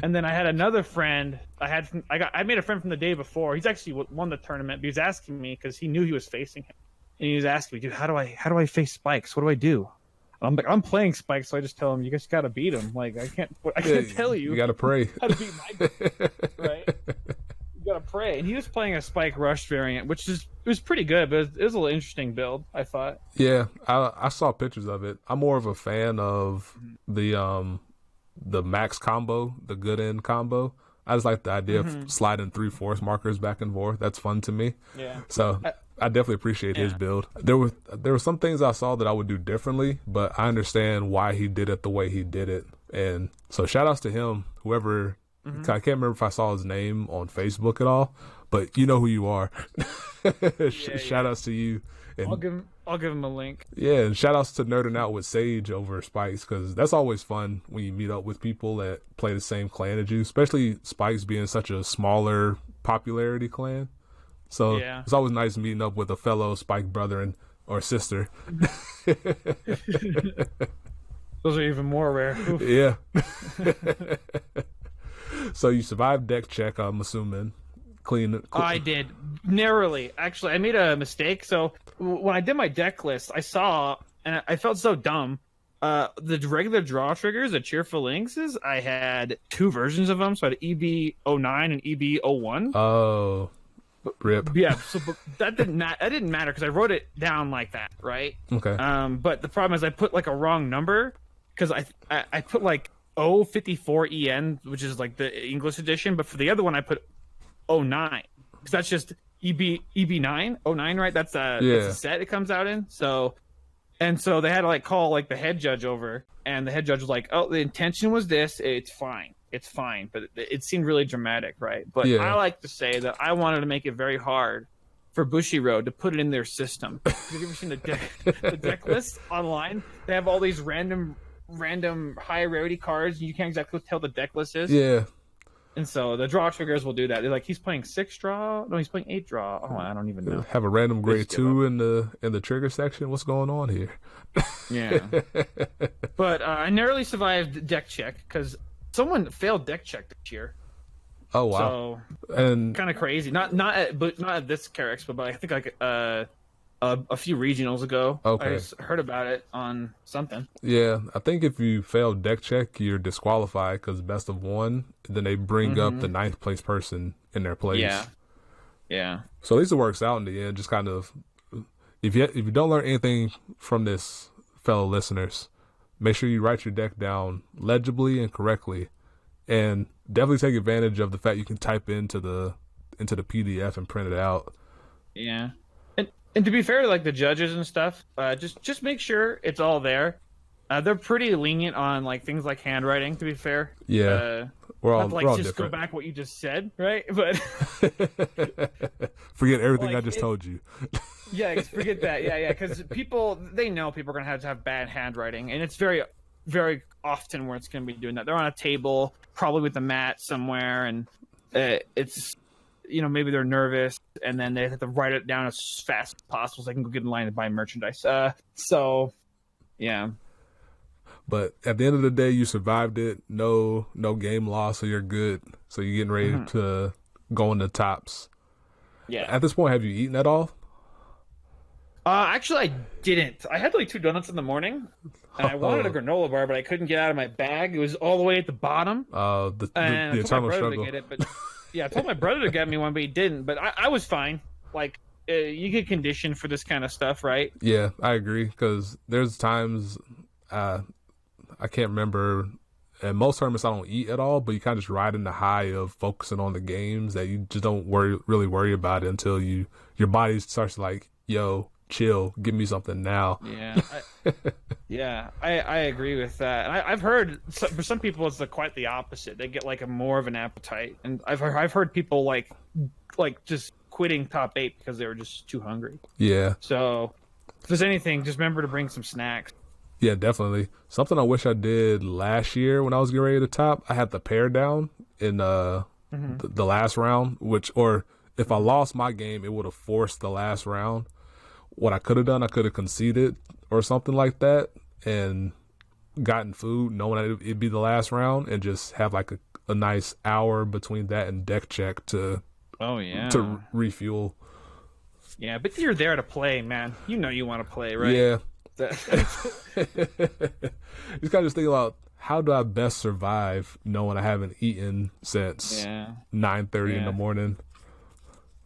and then I had another friend. I made a friend from the day before. He's actually won the tournament. But he was asking me because he knew he was facing him, and he was asking me, dude, how do I face Spikes? What do I do? I'm like, I'm playing Spikes, so I just tell him, you just gotta beat him. Like, I can't tell you. You gotta pray. How to beat my deck, right? You gotta pray. And he was playing a Spike Rush variant, which was pretty good, but it was a little interesting build, I thought. Yeah, I saw pictures of it. I'm more of a fan of the max combo, the good end combo. I just like the idea of sliding 3 force markers back and forth. That's fun to me. Yeah. So I definitely appreciate his build. There were some things I saw that I would do differently, but I understand why he did it the way he did it. And so shout outs to him, whoever. I can't remember if I saw his name on Facebook at all, but you know who you are. Shout outs to you. And I'll give him a link. Yeah, and shout outs to nerding out with Sage over Spikes, because that's always fun when you meet up with people that play the same clan as you, especially Spikes being such a smaller popularity clan. So it's always nice meeting up with a fellow Spike brother or sister. Those are even more rare. Oof. Yeah. So you survived deck check, I'm assuming. Clean. I did narrowly. Actually, I made a mistake. So when I did my deck list, I saw, and I felt so dumb. The regular draw triggers, the Cheerful Lynxes, I had 2 versions of them. So I had EB09 and EB01. Oh, rip. Yeah. So that didn't matter because I wrote it down like that, right? Okay. But the problem is I put like a wrong number because I put like 054EN, which is like the English edition, but for the other one I put 09 because that's just EB9 09, right? That's a set it comes out in. So they had to like call like the head judge over, and the head judge was like, oh, the intention was this, it's fine, but it seemed really dramatic, right? But I like to say that I wanted to make it very hard for Bushiroad to put it in their system. Have you ever seen the deck list online? They have all these random high rarity cards, and you can't exactly tell the deck list is. Yeah. And so the draw triggers will do that. They're like, he's playing 6 draw. No, he's playing 8 draw. Oh, I don't even know. Have a random grade 2 in the trigger section. What's going on here? Yeah. But I narrowly survived deck check because someone failed deck check this year. Oh wow! So, and kind of crazy. Not at this Care Expo, but I think like a few regionals ago. Okay. I just heard about it on something. Yeah, I think if you fail deck check, you're disqualified because best of 1. Then they bring up the 9th place person in their place. Yeah. So at least it works out in the end. Just kind of, if you don't learn anything from this, fellow listeners, make sure you write your deck down legibly and correctly, and definitely take advantage of the fact you can type into the PDF and print it out. Yeah. And to be fair to like the judges and stuff, just make sure it's all there. They're pretty lenient on like things like handwriting. To be fair, we're all just different. Go back what you just said, right? But forget everything I just told you. Yeah, forget that. Yeah, because they know people are gonna have bad handwriting, and it's very, very often where it's gonna be doing that. They're on a table, probably with a mat somewhere, and it's. Maybe they're nervous, and then they have to write it down as fast as possible so they can go get in line and buy merchandise. Yeah. But at the end of the day, you survived it. No game loss, so you're good. So you're getting ready to go in the tops. Yeah. At this point, have you eaten at all? Actually, I didn't. I had like 2 donuts in the morning, and I wanted a granola bar, but I couldn't get out of my bag. It was all the way at the bottom. The eternal struggle. To get it, but yeah, I told my brother to get me one, but he didn't. But I was fine. Like, you get conditioned for this kind of stuff, right? Yeah, I agree. Because there's times I can't remember. In most tournaments, I don't eat at all, but you kind of just ride in the high of focusing on the games that you just don't really worry about it until your body starts to like, yo, chill. Give me something now. I agree with that. And I've heard for some people it's quite the opposite. They get like a more of an appetite, and I've heard people like just quitting top 8 because they were just too hungry. Yeah. So if there's anything, just remember to bring some snacks. Yeah, definitely. Something I wish I did last year when I was getting ready to top. I had the pair down in the last round, or if I lost my game, it would have forced the last round. What I could have done, I could have conceded or something like that and gotten food, knowing that it'd be the last round, and just have like a nice hour between that and deck check to refuel. Yeah, but you're there to play, man. You know you want to play, right? Yeah. Just kind of just think about, how do I best survive knowing I haven't eaten since 9:30 in the morning?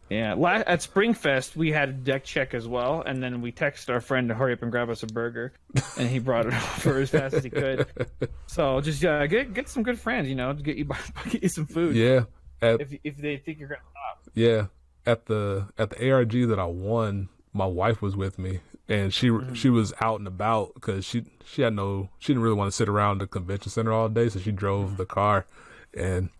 Yeah, at Springfest we had a deck check as well, and then we texted our friend to hurry up and grab us a burger, and he brought it over as fast as he could. So just get some good friends, to get you some food. Yeah, if they think you're gonna stop. Yeah, at the ARG that I won, my wife was with me, and she was out and about because she didn't really want to sit around the convention center all day, so she drove the car, and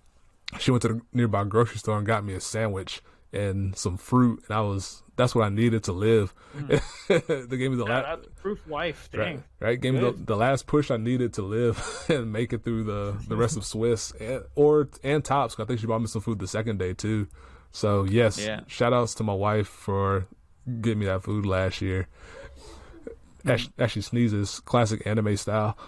she went to the nearby grocery store and got me a sandwich and some fruit, and that's what I needed to live. They gave me the last proof wife thing. Right, gave me the last push I needed to live and make it through the rest of Swiss and Tops. I think she brought me some food the second day too. So yes, shout outs to my wife for getting me that food last year. Actually sneezes, classic anime style.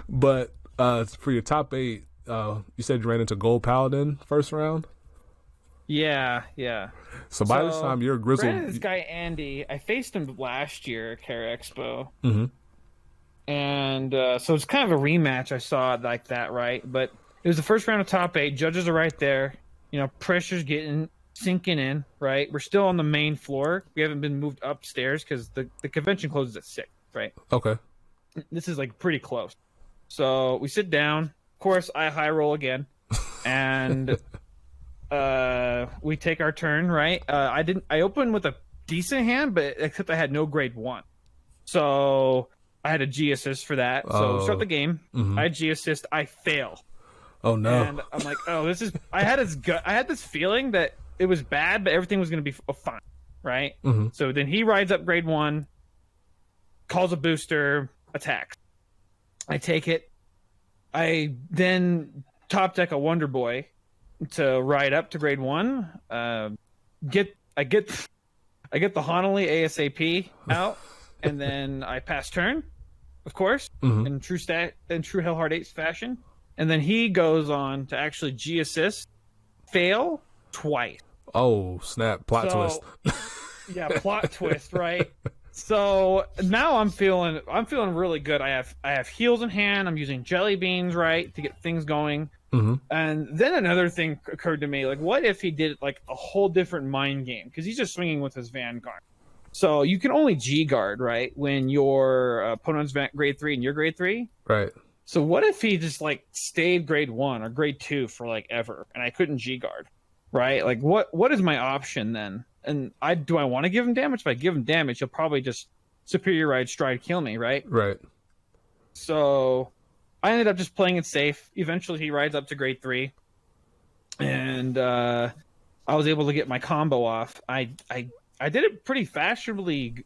But for your top 8, you said you ran into Gold Paladin first round? Yeah. So by this time, you're a grizzled... This guy, Andy, I faced him last year at Chara Expo. Mm-hmm. And so it's kind of a rematch. I saw it like that, right? But it was the first round of top 8. Judges are right there. Pressure's sinking in, right? We're still on the main floor. We haven't been moved upstairs because the convention closes at 6, right? Okay. This is like pretty close. So we sit down. Of course, I high roll again, and we take our turn, right? I opened with a decent hand, but except I had no grade 1, so I had a G assist for that. So we start the game. Mm-hmm. I G assist. I fail. Oh no! And I'm like, this is. I had this feeling that it was bad, but everything was going to be fine, right? Mm-hmm. So then he rides up grade 1, calls a booster, attacks. I take it. I then top deck a Wonder Boy to ride up to grade 1. I get the Honolly ASAP out, and then I pass turn, of course, in true Hellheart 8 fashion. And then he goes on to actually G assist, fail twice. Oh snap! Plot twist. Yeah, plot twist, right? So now I'm feeling really good. I have heals in hand. I'm using jelly beans, right, to get things going. Mm-hmm. And then another thing occurred to me, like, what if he did like a whole different mind game? Because he's just swinging with his Vanguard. So you can only G guard, right, when your opponent's grade 3 and you're grade 3. Right. So what if he just like stayed grade 1 or grade 2 for like ever, and I couldn't G guard, right? Like what is my option then? And do I want to give him damage? If I give him damage, he'll probably just superior ride stride kill me, right? Right. So I ended up just playing it safe. Eventually he rides up to grade 3, and I was able to get my combo off. I did it pretty fashionably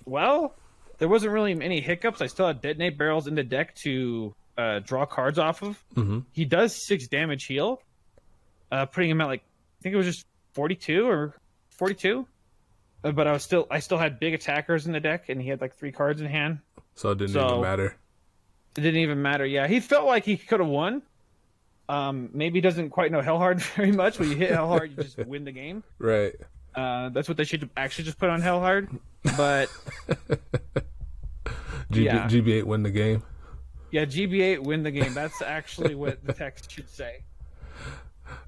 well. There wasn't really any hiccups. I still had detonate barrels in the deck to draw cards off of. Mm-hmm. He does 6 damage heal, putting him at like, I think it was just 42 or 42. But I still had big attackers in the deck, and he had like 3 cards in hand. So it didn't even matter. It didn't even matter. Yeah, he felt like he could have won. Maybe he doesn't quite know Hellhard very much. When you hit Hellhard, you just win the game. Right. That's what they should actually just put on Hellhard. But GB8 win the game. Yeah, GB8 win the game. That's actually what the text should say.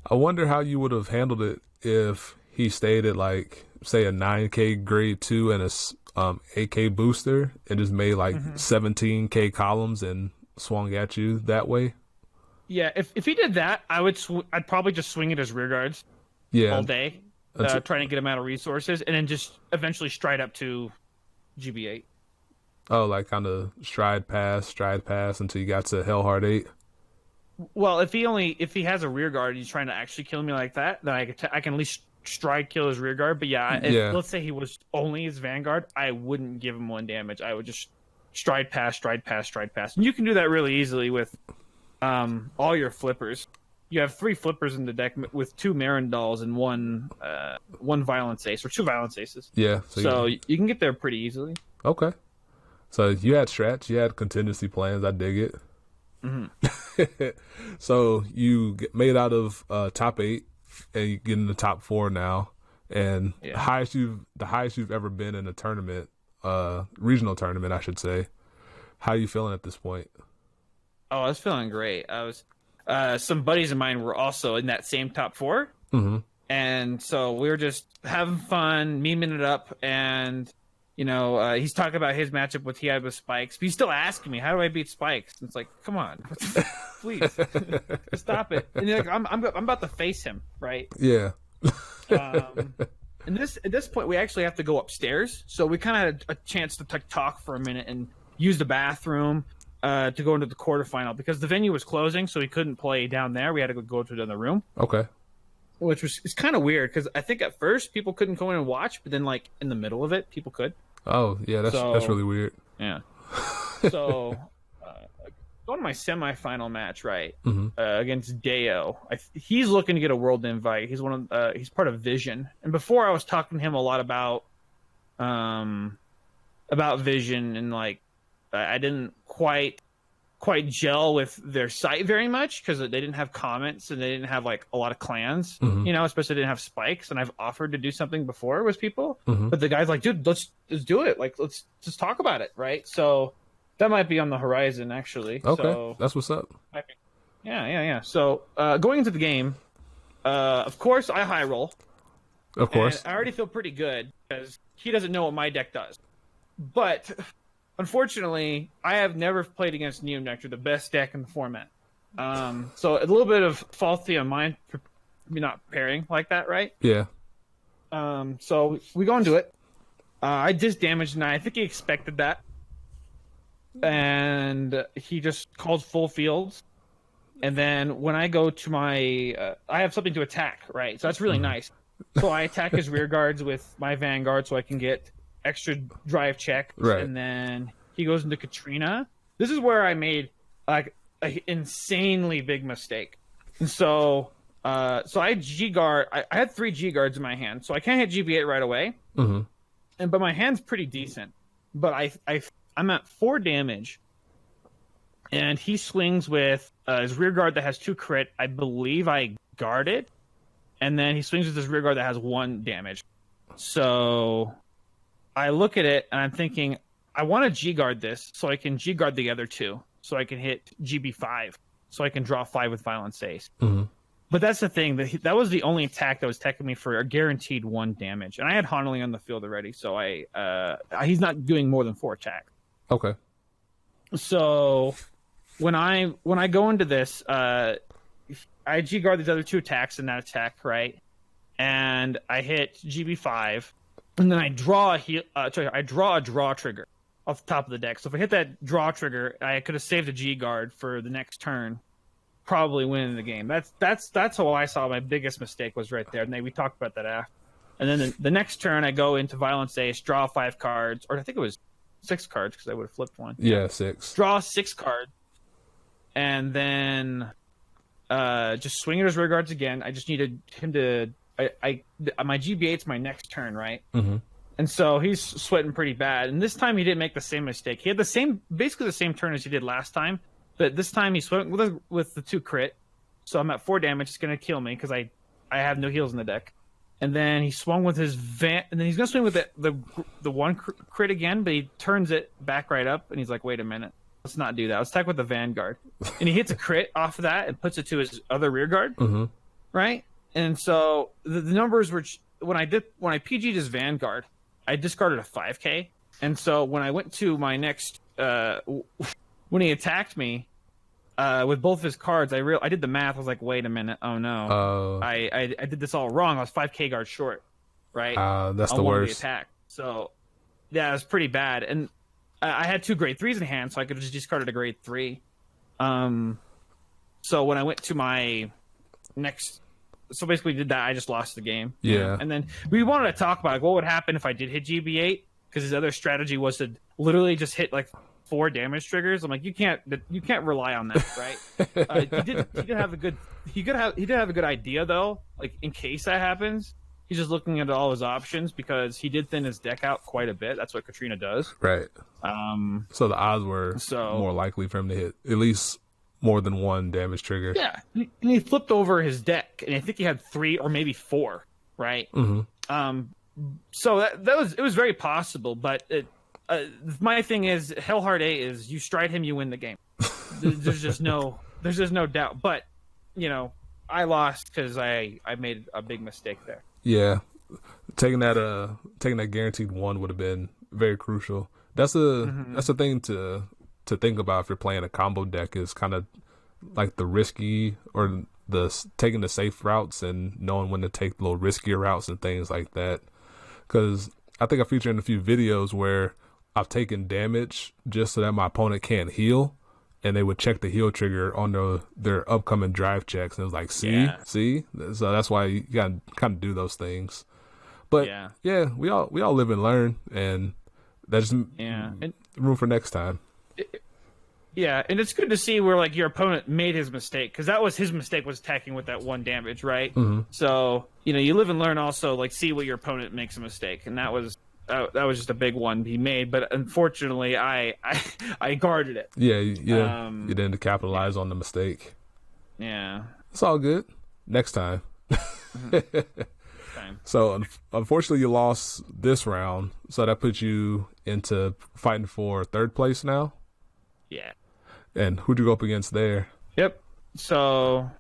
I wonder how you would have handled it if he stayed at like, say, a 9K grade 2 and a 8K booster and just made like 17K columns and swung at you that way. Yeah, if he did that, I'd probably just swing it as rear guards all day. trying to get him out of resources, and then just eventually stride up to GB8. Oh, like kind of stride pass until you got to Hellheart 8. Well, if he has a rear guard and he's trying to actually kill me like that, then I can at least stride kill his rear guard. But yeah, let's say he was only his vanguard, I wouldn't give him 1 damage. I would just stride pass. And you can do that really easily with all your flippers. You have 3 flippers in the deck with 2 Marindals and one Violence Ace, or 2 Violence Aces. Yeah. So you can get there pretty easily. Okay. So you had strats, you had contingency plans. I dig it. Mm-hmm. So you made out of top 8, and you get in the top 4 now. And the highest you've ever been in a tournament, regional tournament, I should say. How are you feeling at this point? Oh, I was feeling great. I was. Some buddies of mine were also in that same top 4. Mm-hmm. And so we were just having fun, memeing it up, and he's talking about his matchup with he had with Spikes, but he's still asking me, how do I beat Spikes? And it's like, come on, please, stop it. And like, I'm about to face him, right? Yeah. And at this point, we actually have to go upstairs, so we kind of had a chance to talk for a minute and use the bathroom. To go into the quarterfinal, because the venue was closing, so we couldn't play down there. We had to go to another room. Okay. Which is kind of weird, because I think at first people couldn't go in and watch, but then like in the middle of it, people could. Oh yeah, that's really weird. Yeah. So going to my semifinal match, right, against Deo. He's looking to get a world invite. He's he's part of Vision, and before I was talking to him a lot about Vision, and like. I didn't quite gel with their site very much, because they didn't have comments and they didn't have like a lot of clans, especially they didn't have Spikes. And I've offered to do something before with people, but the guy's like, dude, let's do it. Like, let's just talk about it, right? So that might be on the horizon, actually. Okay, so, that's what's up. Yeah. So going into the game, of course I high roll. Of course. I already feel pretty good because he doesn't know what my deck does, but. Unfortunately, I have never played against Neonectar, the best deck in the format. So a little bit of faulty on mine for me not pairing like that, right? Yeah. So we go into it. I disdamaged, and I think he expected that. And he just called full fields. And then when I go to my... I have something to attack, right? So that's really nice. So I attack his rear guards with my Vanguard so I can get... extra drive check, right. And then he goes into Katrina. This is where I made like an insanely big mistake. And so I G guard. I had 3 G guards in my hand, so I can't hit GB8 right away. But my hand's pretty decent. But I'm at 4 damage, and he swings with his rear guard that has 2 crit. I believe I guarded, and then he swings with his rear guard that has 1 damage. So. I look at it and I'm thinking, I want to G-guard this so I can G-guard the other 2, so I can hit GB5, so I can draw 5 with Violence Ace. But that's the thing, that was the only attack that was attacking me for a guaranteed 1 damage. And I had Honolulu on the field already, so he's not doing more than 4 attacks. Okay. So when I go into this, I G-guard these other 2 attacks in that attack, right? And I hit GB5. And then I draw a draw trigger off the top of the deck. So if I hit that draw trigger, I could have saved a G guard for the next turn, probably winning the game. That's how I saw my biggest mistake was right there. And we talked about that after. And then the next turn, I go into Violence Ace, draw 5 cards, or I think it was 6 cards because I would have flipped 1. Yeah, 6. Draw 6 cards, and then just swing at his rear guards again. I just needed him to. My GB8's my next turn, right? And so he's sweating pretty bad. And this time he didn't make the same mistake. He had basically the same turn as he did last time, but this time he sweat with the 2 crit. So I'm at 4 damage. It's gonna kill me because I have no heals in the deck. And then he swung with his and then he's gonna swing with the 1 crit again, but he turns it back right up, and he's like, wait a minute, let's not do that. Let's attack with the Vanguard. And he hits a crit off of that and puts it to his other rear guard, right? And so the numbers were when I PG'd his Vanguard, I discarded a 5K. And so when I went to my next when he attacked me, with both of his cards, I did the math. I was like, wait a minute, oh no, I did this all wrong. I was 5k guard short, right? That's on the one worst. of the attack. So yeah, it was pretty bad. And I had 2 grade 3s in hand, so I could have just discarded a grade 3. So when I went to my next, so basically did that, I just lost the game. Yeah. And then we wanted to talk about like, what would happen if I did hit GB8, because his other strategy was to literally just hit like 4 damage triggers. I'm like, you can't rely on that, right? He did have a good idea though, like in case that happens. He's just looking at all his options because he did thin his deck out quite a bit. That's what Katrina does. Right. So the odds were more likely for him to hit at least more than 1 damage trigger. Yeah, and he flipped over his deck, and I think he had 3 or maybe 4, right? Mm-hmm. So it was very possible, but my thing is, Hell Hard A is you stride him, you win the game. There's just no doubt. But I lost because I made a big mistake there. Yeah, taking that guaranteed 1 would have been very crucial. That's a thing to think about if you're playing a combo deck, is kind of like the risky or taking the safe routes and knowing when to take the little riskier routes and things like that. Because I think I featured in a few videos where I've taken damage just so that my opponent can't heal, and they would check the heal trigger on their upcoming drive checks, and it was like, see. So that's why you gotta kind of do those things. But yeah, we all live and learn, and that's room for next time. And it's good to see where like your opponent made his mistake, because that was his mistake, was attacking with that 1 damage, right? Mm-hmm. So you live and learn. Also, like, see what your opponent makes a mistake, and that was just a big one he made. But unfortunately, I guarded it. Yeah, you didn't capitalize on the mistake. Yeah, it's all good. Next time. So unfortunately, you lost this round, so that puts you into fighting for 3rd place now. Yeah. And who'd you go up against there? Yep. So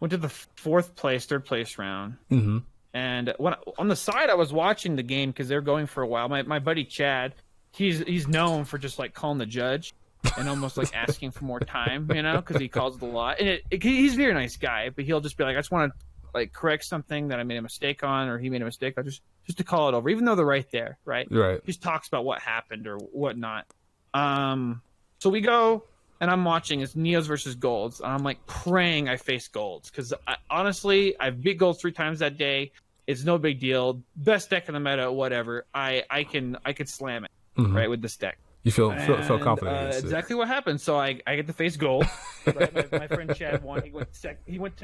went to the 3rd place round. Mm-hmm. And on the side, I was watching the game because they're going for a while. My buddy Chad, he's known for just like calling the judge and almost like asking for more time, because he calls it a lot. And he's a very nice guy, but he'll just be like, I just want to like correct something that I made a mistake on, or he made a mistake. I just to call it over, even though they're right there, right? Right. He just talks about what happened or whatnot. So we go, and I'm watching. It's Neos versus Golds. And I'm like praying I face Golds, because honestly, I've beat Golds 3 times that day. It's no big deal. Best deck in the meta, whatever. I could slam it right with this deck. You feel confident. Exactly what happened. So I get to face Gold. Right? my friend Chad won. He went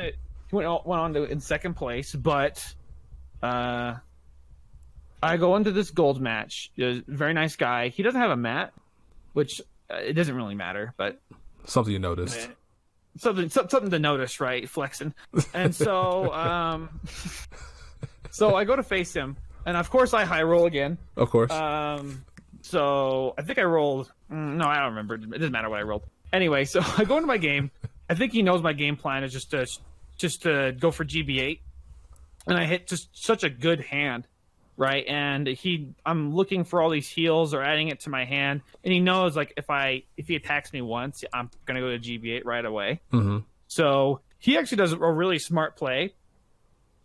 on to in 2nd place, but I go into this Gold match. Very nice guy. He doesn't have a mat, which it doesn't really matter, but something you noticed. Something to notice, right? Flexing. And so so I go to face him, and of course I high roll again. Of course. So I think I rolled. No, I don't remember. It doesn't matter what I rolled. Anyway, so I go into my game. I think he knows my game plan is just to go for GB8, and I hit just such a good hand, right? And I'm looking for all these heals or adding it to my hand, and he knows like if he attacks me once, I'm gonna go to GB8 right away. Mm-hmm. So he actually does a really smart play.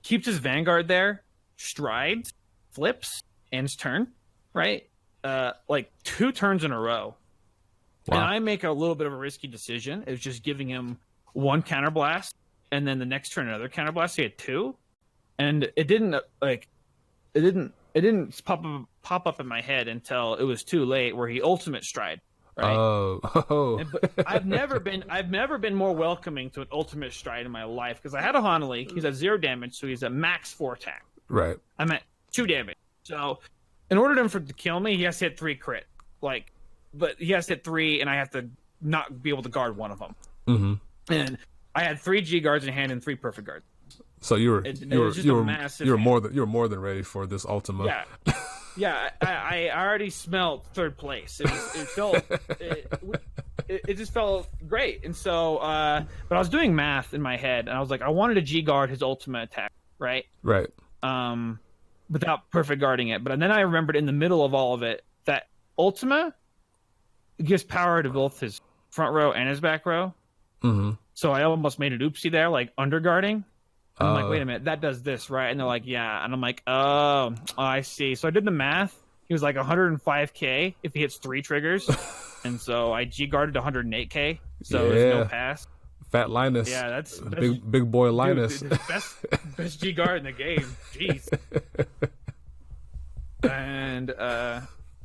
Keeps his Vanguard there, strides, flips, ends turn, right? Like 2 turns in a row. Wow. And I make a little bit of a risky decision. It was just giving him 1 counterblast, and then the next turn another counterblast. He had 2, and it didn't pop up in my head until it was too late, where he ultimate stride. Right? Oh. But I've never been more welcoming to an ultimate stride in my life, because I had a Hanali. He's at 0 damage, so he's at max 4 attack. Right. I'm at 2 damage. So in order for him to kill me, he has to hit 3 crit. But he has to hit 3, and I have to not be able to guard one of them. Mm-hmm. And I had 3 G guards in hand and 3 perfect guards. So you were more than ready for this Ultima. Yeah. Yeah, I already smelled 3rd place. It just felt great. And so, but I was doing math in my head, and I was like, I wanted to G guard his ultimate attack, right? Right. Without perfect guarding it. But then I remembered in the middle of all of it that Ultima gives power to both his front row and his back row. So I almost made an oopsie there, like underguarding. And I'm like, wait a minute, that does this, right? And they're like, yeah. And I'm like, oh, I see. So I did the math. He was like 105K if he hits 3 triggers. And so I G guarded 108K. So it was no pass. Fat Linus. Yeah, that's big boy Linus. Dude, best G guard in the game. Jeez. And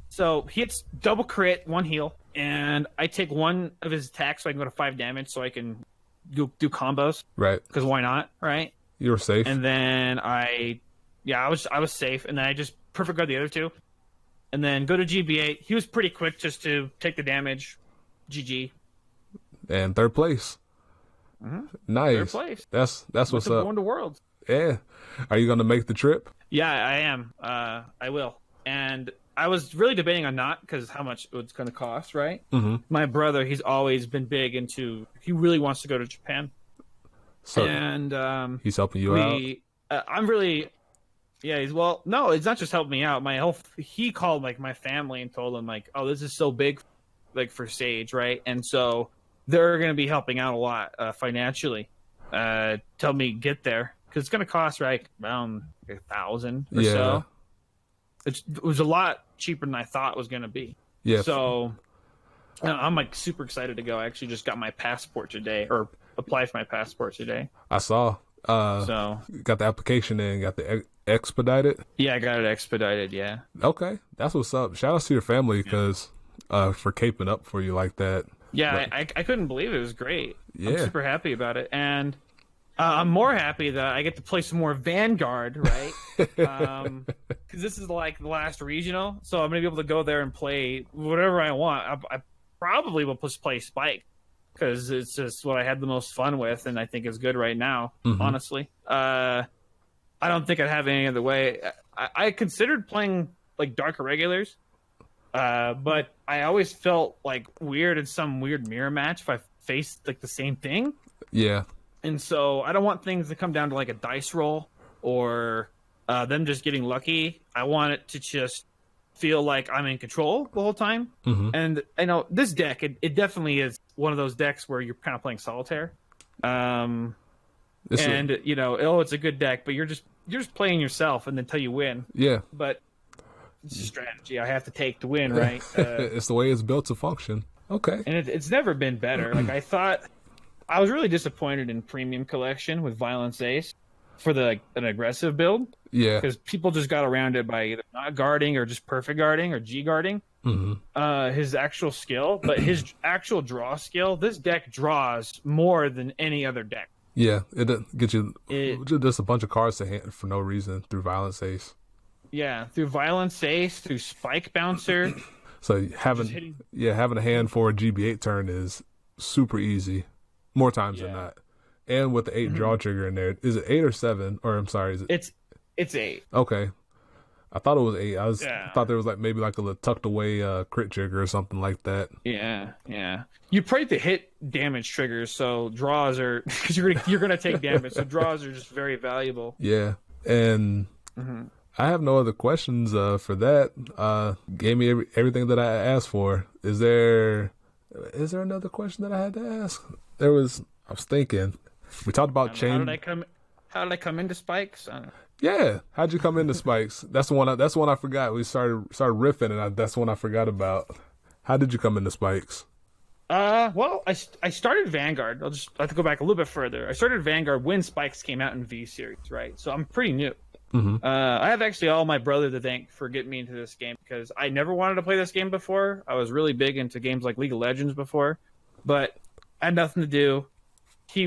so he hits double crit, 1 heal, and I take 1 of his attacks so I can go to 5 damage so I can do combos. Right. Because why not? Right. You were safe. And then I was safe, and then I just perfect guard the other 2, and then go to GB8. He was pretty quick just to take the damage. GG. And 3rd place. Nice. 3rd place. That's what's up. Going to Worlds. Yeah. Are you gonna make the trip? Yeah, I am. I will. And I was really debating on not because how much it's going to cost, right? My brother, he's always been big into. He really wants to go to Japan. So and he's helping you out. I'm really. Yeah, no, it's not just helping me out. He called like my family and told them like, oh, this is so big, like for Sage, right? And so they're going to be helping out a lot financially. Tell me get there because it's going to cost like around 1,000 or so. It was a lot cheaper than I thought it was going to be. Yeah. So I'm like super excited to go. I actually just got my passport today, or applied for my passport today. I saw. So got the application in, got the expedited. Yeah, I got it expedited. Yeah. Okay, that's what's up. Shout out to your family because for caping up for you like that. Yeah, I couldn't believe it. It was great. Yeah. I'm super happy about it, and I'm more happy that I get to play some more Vanguard, right? Because this is like the last regional, so I'm gonna be able to go there and play whatever I want. I probably will just play Spike because it's just what I had the most fun with, and I think is good right now. Honestly, I don't think I'd have any other way. I considered playing like Dark Irregulars, but I always felt like weird in some weird mirror match if I faced like the same thing. Yeah. And so I don't want things to come down to like a dice roll or them just getting lucky. I want it to just feel like I'm in control the whole time. And I know this deck, it definitely is one of those decks where you're kind of playing solitaire. And you know, it's a good deck, but you're just playing yourself and until you win. Yeah. But it's a strategy I have to take to win, right? It's the way it's built to function. Okay. And it's never been better. Like I thought. I was really disappointed in Premium Collection with Violence Ace for an aggressive build. Yeah. Because people just got around it by either not guarding or just perfect guarding or G guarding. His actual skill, but his actual draw skill, this deck draws more than any other deck. Yeah, it gets you just a bunch of cards to hand for no reason through Violence Ace. Yeah, through Violence Ace, through Spike Bouncer. So having a hand for a GB8 turn is super easy. More times than not. And with the 8 draw trigger in there. Is it 8 or 7? Or I'm sorry, is it It's 8. Okay. I thought it was 8. I thought there was like maybe like a little tucked away crit trigger or something like that. Yeah. You pray to hit damage triggers, so draws are because you're gonna take damage, so draws are just very valuable. Yeah. And I have no other questions for that. Gave me everything that I asked for. Is there another question that I had to ask? I was thinking. We talked about chain. How did I come into Spikes? Yeah, how'd you come into Spikes? That's the one I forgot. We started riffing, and that's the one I forgot about. How did you come into Spikes? Well, I started Vanguard. I have to go back a little bit further. I started Vanguard when Spikes came out in V Series, right? So I'm pretty new. I have actually all my brother to thank for getting me into this game because I never wanted to play this game before. I was really big into games like League of Legends before, but I had nothing to do. He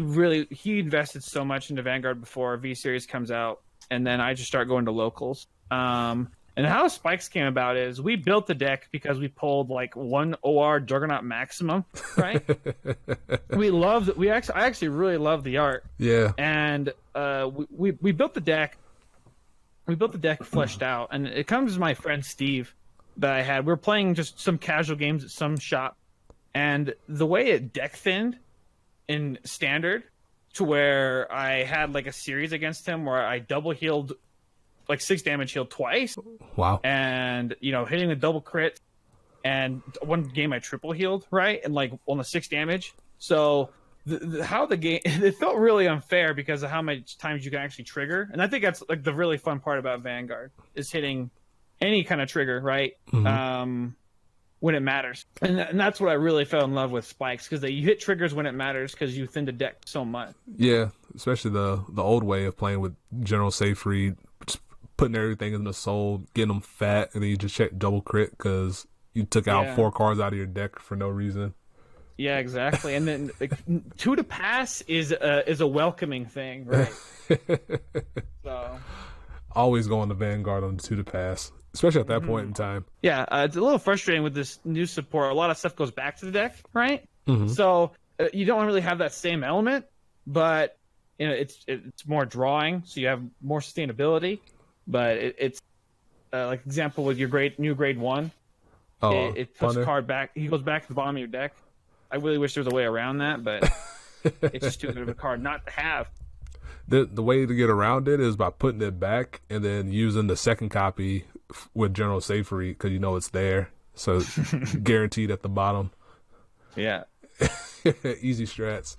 invested so much into Vanguard before V Series comes out, and then I just start going to locals. And how Spikes came about is we built the deck because we pulled like 1 OR Juggernaut Maximum, right? I actually really love the art. Yeah. And we built the deck. We built the deck fleshed out, and it comes to my friend Steve that I had. We were playing just some casual games at some shop, and the way it deck thinned in standard to where I had like a series against him where I double healed, like 6 damage healed twice. Wow. And, hitting the double crit, and one game I triple healed, right? And like on the 6 damage. So how the game it felt really unfair because of how much times you can actually trigger, and I think that's like the really fun part about Vanguard is hitting any kind of trigger, right? When it matters, and that's what I really fell in love with spikes, because you hit triggers when it matters because you thin the deck so much. Yeah, especially the old way of playing with general safe read, just putting everything in the soul, getting them fat, and then you just check double crit because you took out 4 cards out of your deck for no reason. Yeah, exactly. And then like, 2 to pass is a welcoming thing, right? So always going to Vanguard on the 2 to pass, especially at that point in time. Yeah, it's a little frustrating with this new support. A lot of stuff goes back to the deck, right? So you don't really have that same element, but it's more drawing, so you have more sustainability. But it's like example with your new grade 1. It puts a card back. He goes back to the bottom of your deck. I really wish there was a way around that, but it's just too good of a card not to have. The way to get around it is by putting it back and then using the second copy with general safe read because you know it's there, so it's guaranteed at the bottom. Yeah. Easy strats.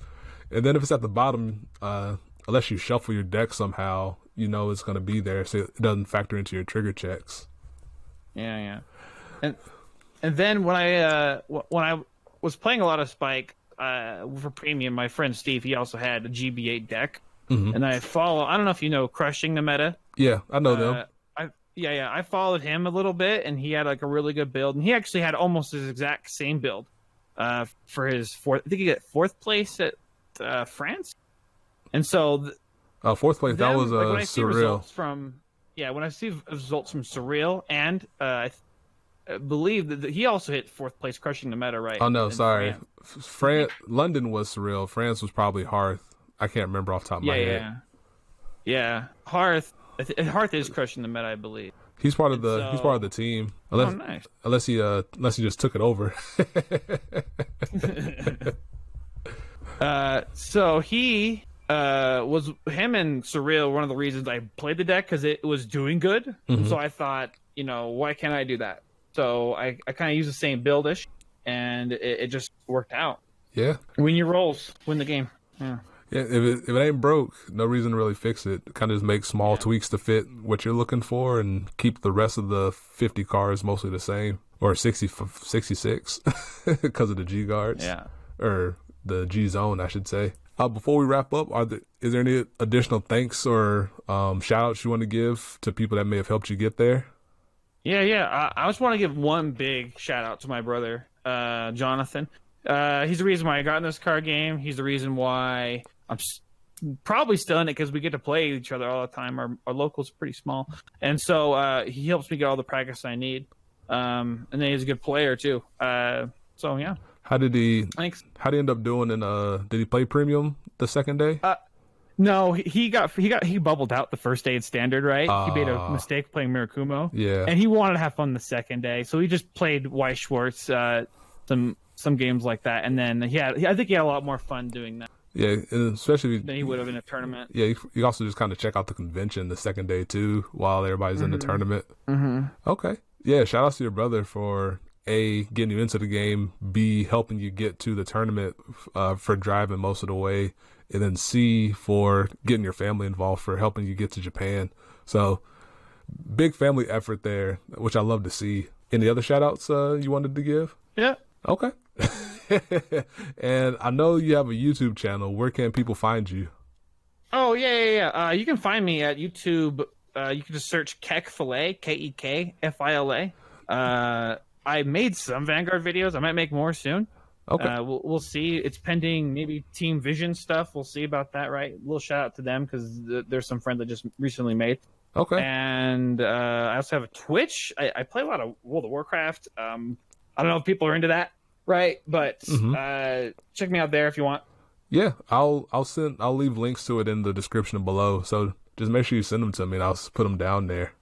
And then if it's at the bottom, unless you shuffle your deck somehow, you know it's going to be there, so it doesn't factor into your trigger checks. Yeah. And then when I was playing a lot of Spike for Premium, my friend Steve, he also had a GB8 deck. And I don't know if you know Crushing the Meta. Yeah, I know them. I followed him a little bit, and he had like a really good build, and he actually had almost his exact same build for his fourth. I think he got 4th place at France, and so fourth place. That was like when I see Surreal. When I see results from Surreal, and I believe that he also hit 4th place, Crushing the Meta, right? Oh no, sorry. London was Surreal. France was probably Hearth. I can't remember off the top of my head. Yeah. Hearth is Crushing the Meta, I believe. He's part of the team. Nice. Unless he just took it over. So he was him and Surreal. One of the reasons I played the deck because it was doing good. So I thought, why can't I do that? So I kind of used the same buildish, and it just worked out. Yeah. Win your rolls, win the game. Yeah. Yeah, if it ain't broke, no reason to really fix it. Kind of just make small tweaks to fit what you're looking for and keep the rest of the 50 cards mostly the same. Or 66 because of the G guards. Yeah. Or the G zone, I should say. Before we wrap up, is there any additional thanks or shout outs you want to give to people that may have helped you get there? Yeah. I just want to give one big shout out to my brother, Jonathan. He's the reason why I got in this card game. He's the reason why I'm probably still in it because we get to play each other all the time. Our local's pretty small, and so he helps me get all the practice I need. And then he's a good player too. So yeah. How did he? Thanks. How did he end up doing? Did he play Premium the second day? No, he bubbled out the first day in Standard, right? He made a mistake playing Mirakumo. Yeah. And he wanted to have fun the second day, so he just played Weiss Schwartz, some games like that, and then I think he had a lot more fun doing that. Yeah, and especially than he would have in a tournament. Yeah, you also just kind of check out the convention the second day too, while everybody's in the tournament. Okay, yeah. Shout out to your brother for A, getting you into the game, B, helping you get to the tournament for driving most of the way, and then C, for getting your family involved for helping you get to Japan. So big family effort there, which I love to see. Any other shout outs you wanted to give? Yeah. Okay. And I know you have a YouTube channel. Where can people find you? Oh, yeah. You can find me at YouTube. You can just search Kekfile, Kekfile. I made some Vanguard videos. I might make more soon. Okay. We'll see. It's pending maybe Team Vision stuff. We'll see about that, right? A little shout out to them because there's some friends that just recently made. Okay. And I also have a Twitch. I play a lot of World of Warcraft. I don't know if people are into that, right? But check me out there if you want. Yeah, I'll leave links to it in the description below. So just make sure you send them to me, and I'll put them down there.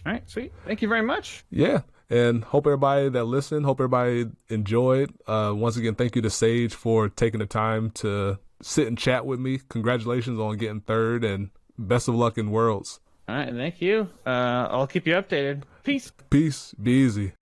All right, sweet. Thank you very much. Yeah, and hope everybody that listened, hope everybody enjoyed. Once again, thank you to Sage for taking the time to sit and chat with me. Congratulations on getting third, and best of luck in Worlds. All right, thank you. I'll keep you updated. Peace. Peace. Be easy.